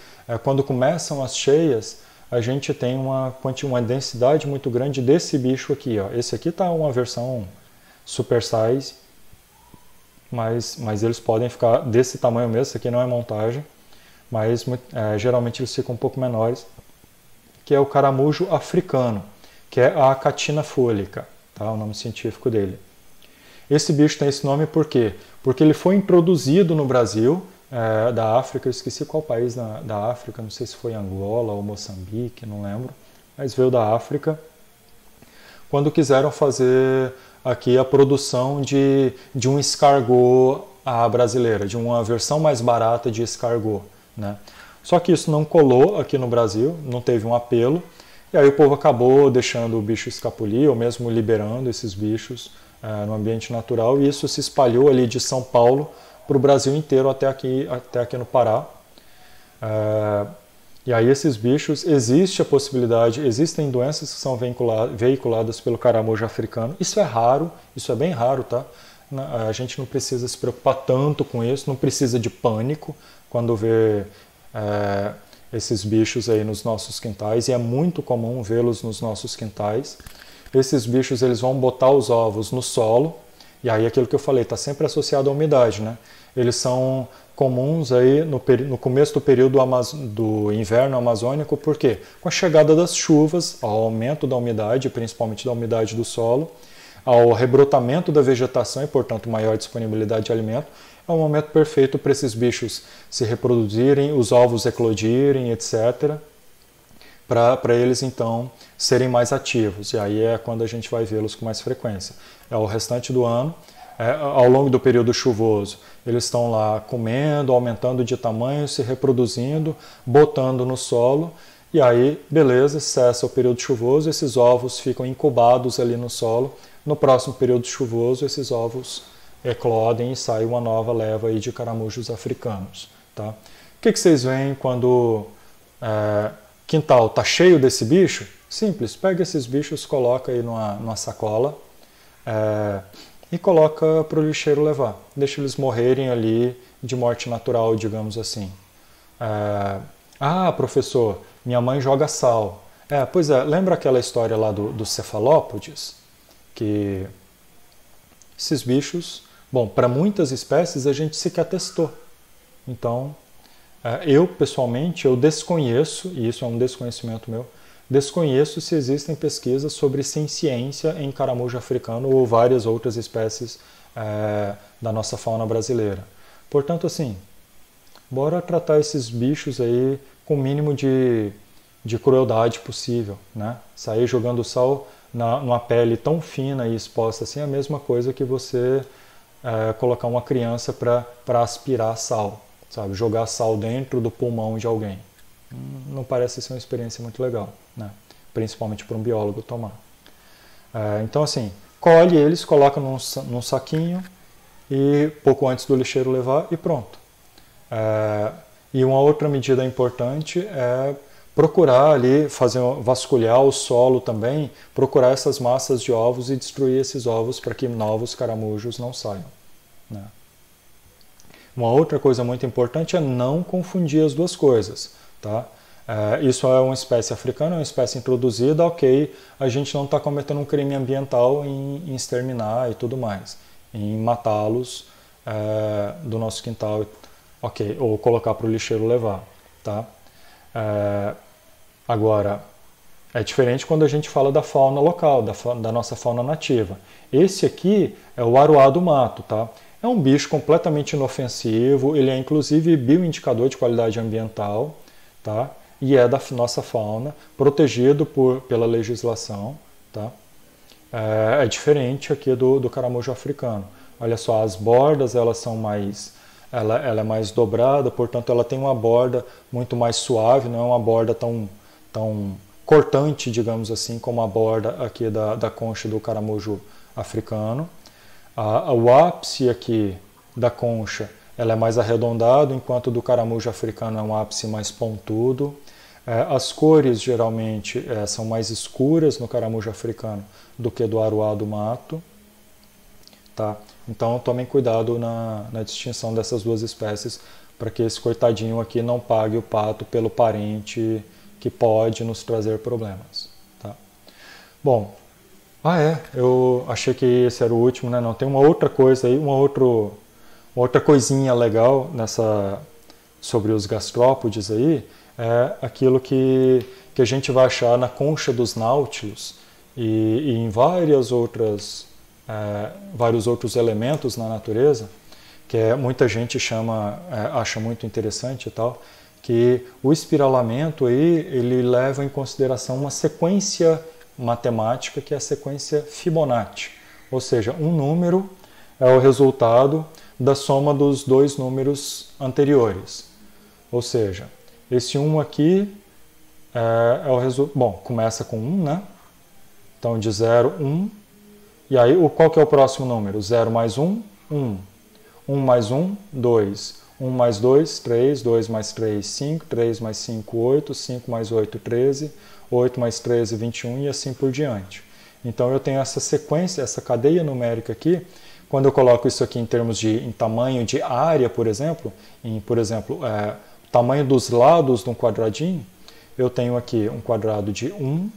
quando começam as cheias, a gente tem uma densidade muito grande desse bicho aqui. Ó. Esse aqui está uma versão super size, mas eles podem ficar desse tamanho mesmo, isso aqui não é montagem, mas geralmente eles ficam um pouco menores, que é o caramujo africano, que é a Achatina folica, tá? O nome científico dele. Esse bicho tem esse nome por quê? Porque ele foi introduzido no Brasil, da África, eu esqueci qual país da África, não sei se foi Angola ou Moçambique, não lembro, mas veio da África, quando quiseram fazer aqui a produção de um escargot brasileira, de uma versão mais barata de escargot, né? Só que isso não colou aqui no Brasil, não teve um apelo, e aí o povo acabou deixando o bicho escapulir, ou mesmo liberando esses bichos no ambiente natural, e isso se espalhou ali de São Paulo para o Brasil inteiro, até aqui no Pará. E aí esses bichos, existe a possibilidade, existem doenças que são veiculadas pelo caramujo africano. Isso é raro, isso é bem raro, tá? A gente não precisa se preocupar tanto com isso, não precisa de pânico quando vê esses bichos aí nos nossos quintais, e é muito comum vê-los nos nossos quintais. Esses bichos eles vão botar os ovos no solo, e aí aquilo que eu falei, está sempre associado à umidade, né? Eles são comuns aí no começo do período do inverno amazônico, por quê? Com a chegada das chuvas, ao aumento da umidade, principalmente da umidade do solo, ao rebrotamento da vegetação e, portanto, maior disponibilidade de alimento, é o momento perfeito para esses bichos se reproduzirem, os ovos eclodirem, etc., para eles, então, serem mais ativos. E aí é quando a gente vai vê-los com mais frequência. O restante do ano, ao longo do período chuvoso. Eles estão lá comendo, aumentando de tamanho, se reproduzindo, botando no solo, e aí, beleza, cessa o período chuvoso, esses ovos ficam incubados ali no solo. No próximo período chuvoso, esses ovos eclodem e sai uma nova leva aí de caramujos africanos. Tá? O que vocês veem quando quintal está cheio desse bicho? Simples, pega esses bichos, coloca aí numa sacola e coloca para o lixeiro levar. Deixa eles morrerem ali de morte natural, digamos assim. Professor, minha mãe joga sal. Pois é, lembra aquela história lá dos cefalópodes? Que esses bichos, bom, para muitas espécies a gente sequer testou. Então, eu pessoalmente, eu desconheço, e isso é um desconhecimento meu, desconheço se existem pesquisas sobre ciência em caramujo africano ou várias outras espécies da nossa fauna brasileira. Portanto, assim, bora tratar esses bichos aí com o mínimo de crueldade possível, né? Sair jogando sal numa pele tão fina e exposta assim é a mesma coisa que você colocar uma criança para aspirar sal, sabe? Jogar sal dentro do pulmão de alguém. Não parece ser uma experiência muito legal, né? Principalmente para um biólogo tomar. Então, assim, colhe eles, coloca num saquinho e pouco antes do lixeiro levar e pronto. E uma outra medida importante é procurar ali, vasculhar o solo também, procurar essas massas de ovos e destruir esses ovos para que novos caramujos não saiam, né? Uma outra coisa muito importante é não confundir as duas coisas, tá? Isso é uma espécie africana, é uma espécie introduzida, ok, a gente não está cometendo um crime ambiental em exterminar e tudo mais, em matá-los do nosso quintal, ok, ou colocar para o lixeiro levar, tá? Agora, é diferente quando a gente fala da fauna local, da nossa fauna nativa. Esse aqui é o aruá do mato, tá? É um bicho completamente inofensivo, ele é inclusive bioindicador de qualidade ambiental, tá? E é da nossa fauna, protegido pela legislação, tá? É diferente aqui do caramujo africano. Olha só, as bordas elas são mais... Ela é mais dobrada, portanto ela tem uma borda muito mais suave, não é uma borda tão cortante, digamos assim, como a borda aqui da concha do caramujo africano. O ápice aqui da concha ela é mais arredondado, enquanto do caramujo africano é um ápice mais pontudo. As cores geralmente são mais escuras no caramujo africano do que do aruá do mato. Tá? Então tomem cuidado na distinção dessas duas espécies para que esse coitadinho aqui não pague o pato pelo parente que pode nos trazer problemas. Tá? Bom, eu achei que esse era o último, né? Não, tem uma outra coisa aí, uma outra coisinha legal sobre os gastrópodes aí, é aquilo que a gente vai achar na concha dos náutilos e em vários outros elementos na natureza, que muita gente acha muito interessante e tal, que o espiralamento aí, ele leva em consideração uma sequência matemática que é a sequência Fibonacci, ou seja, um número é o resultado da soma dos dois números anteriores. Ou seja, esse 1 aqui é o resultado. Bom, começa com 1, né? Então de 0, 1. E aí, qual que é o próximo número? 0 mais 1, 1. 1 mais 1, 2. 1 mais 2, 3. 2 mais 3, 5. 3 mais 5, 8. 5 mais 8, 13. 8 mais 13, 21 e assim por diante. Então eu tenho essa sequência, essa cadeia numérica aqui. Quando eu coloco isso aqui em tamanho de área, por exemplo, o tamanho dos lados de um quadradinho, eu tenho aqui um quadrado de 1,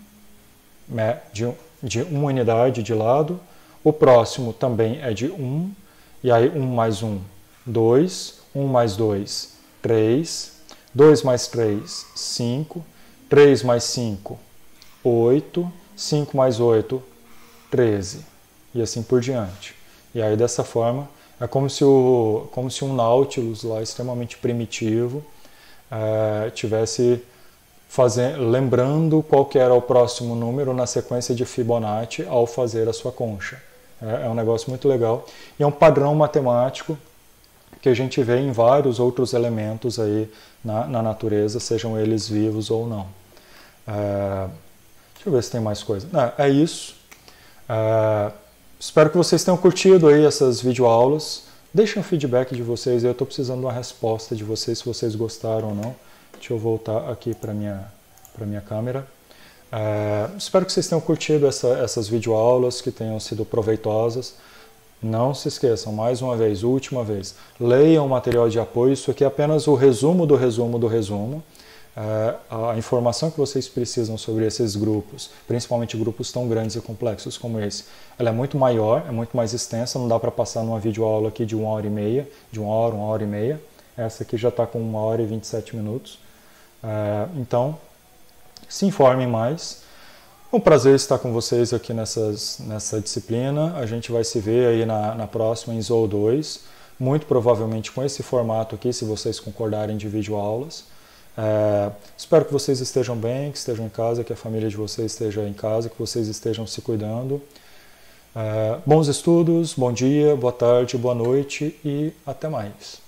de 1 unidade de lado. O próximo também é de 1, e aí 1 mais 1, 2. 1 mais 2, 3. 2 mais 3, 5. 3 mais 5, 8, 5 mais 8, 13, e assim por diante. E aí dessa forma, é como se um Nautilus lá extremamente primitivo tivesse lembrando qual que era o próximo número na sequência de Fibonacci ao fazer a sua concha. É um negócio muito legal. E é um padrão matemático que a gente vê em vários outros elementos aí na natureza, sejam eles vivos ou não. Deixa eu ver se tem mais coisa. É isso. Espero que vocês tenham curtido aí essas videoaulas. Deixem um feedback de vocês. Eu estou precisando de uma resposta de vocês, se vocês gostaram ou não. Deixa eu voltar aqui para minha câmera. Espero que vocês tenham curtido essas videoaulas, que tenham sido proveitosas. Não se esqueçam, mais uma vez, última vez, leiam o material de apoio. Isso aqui é apenas o resumo do resumo do resumo. A informação que vocês precisam sobre esses grupos, principalmente grupos tão grandes e complexos como esse, ela é muito maior, é muito mais extensa, não dá para passar numa videoaula aqui de 1h30, de 1 hora e meia. Essa aqui já está com 1h e 27 minutos. Então, se informem mais. É um prazer estar com vocês aqui nessa disciplina. A gente vai se ver aí na próxima, em Zool 2, muito provavelmente com esse formato aqui, se vocês concordarem, de videoaulas. Espero que vocês estejam bem, que estejam em casa, que a família de vocês esteja em casa, que vocês estejam se cuidando. Bons estudos, bom dia, boa tarde, boa noite e até mais.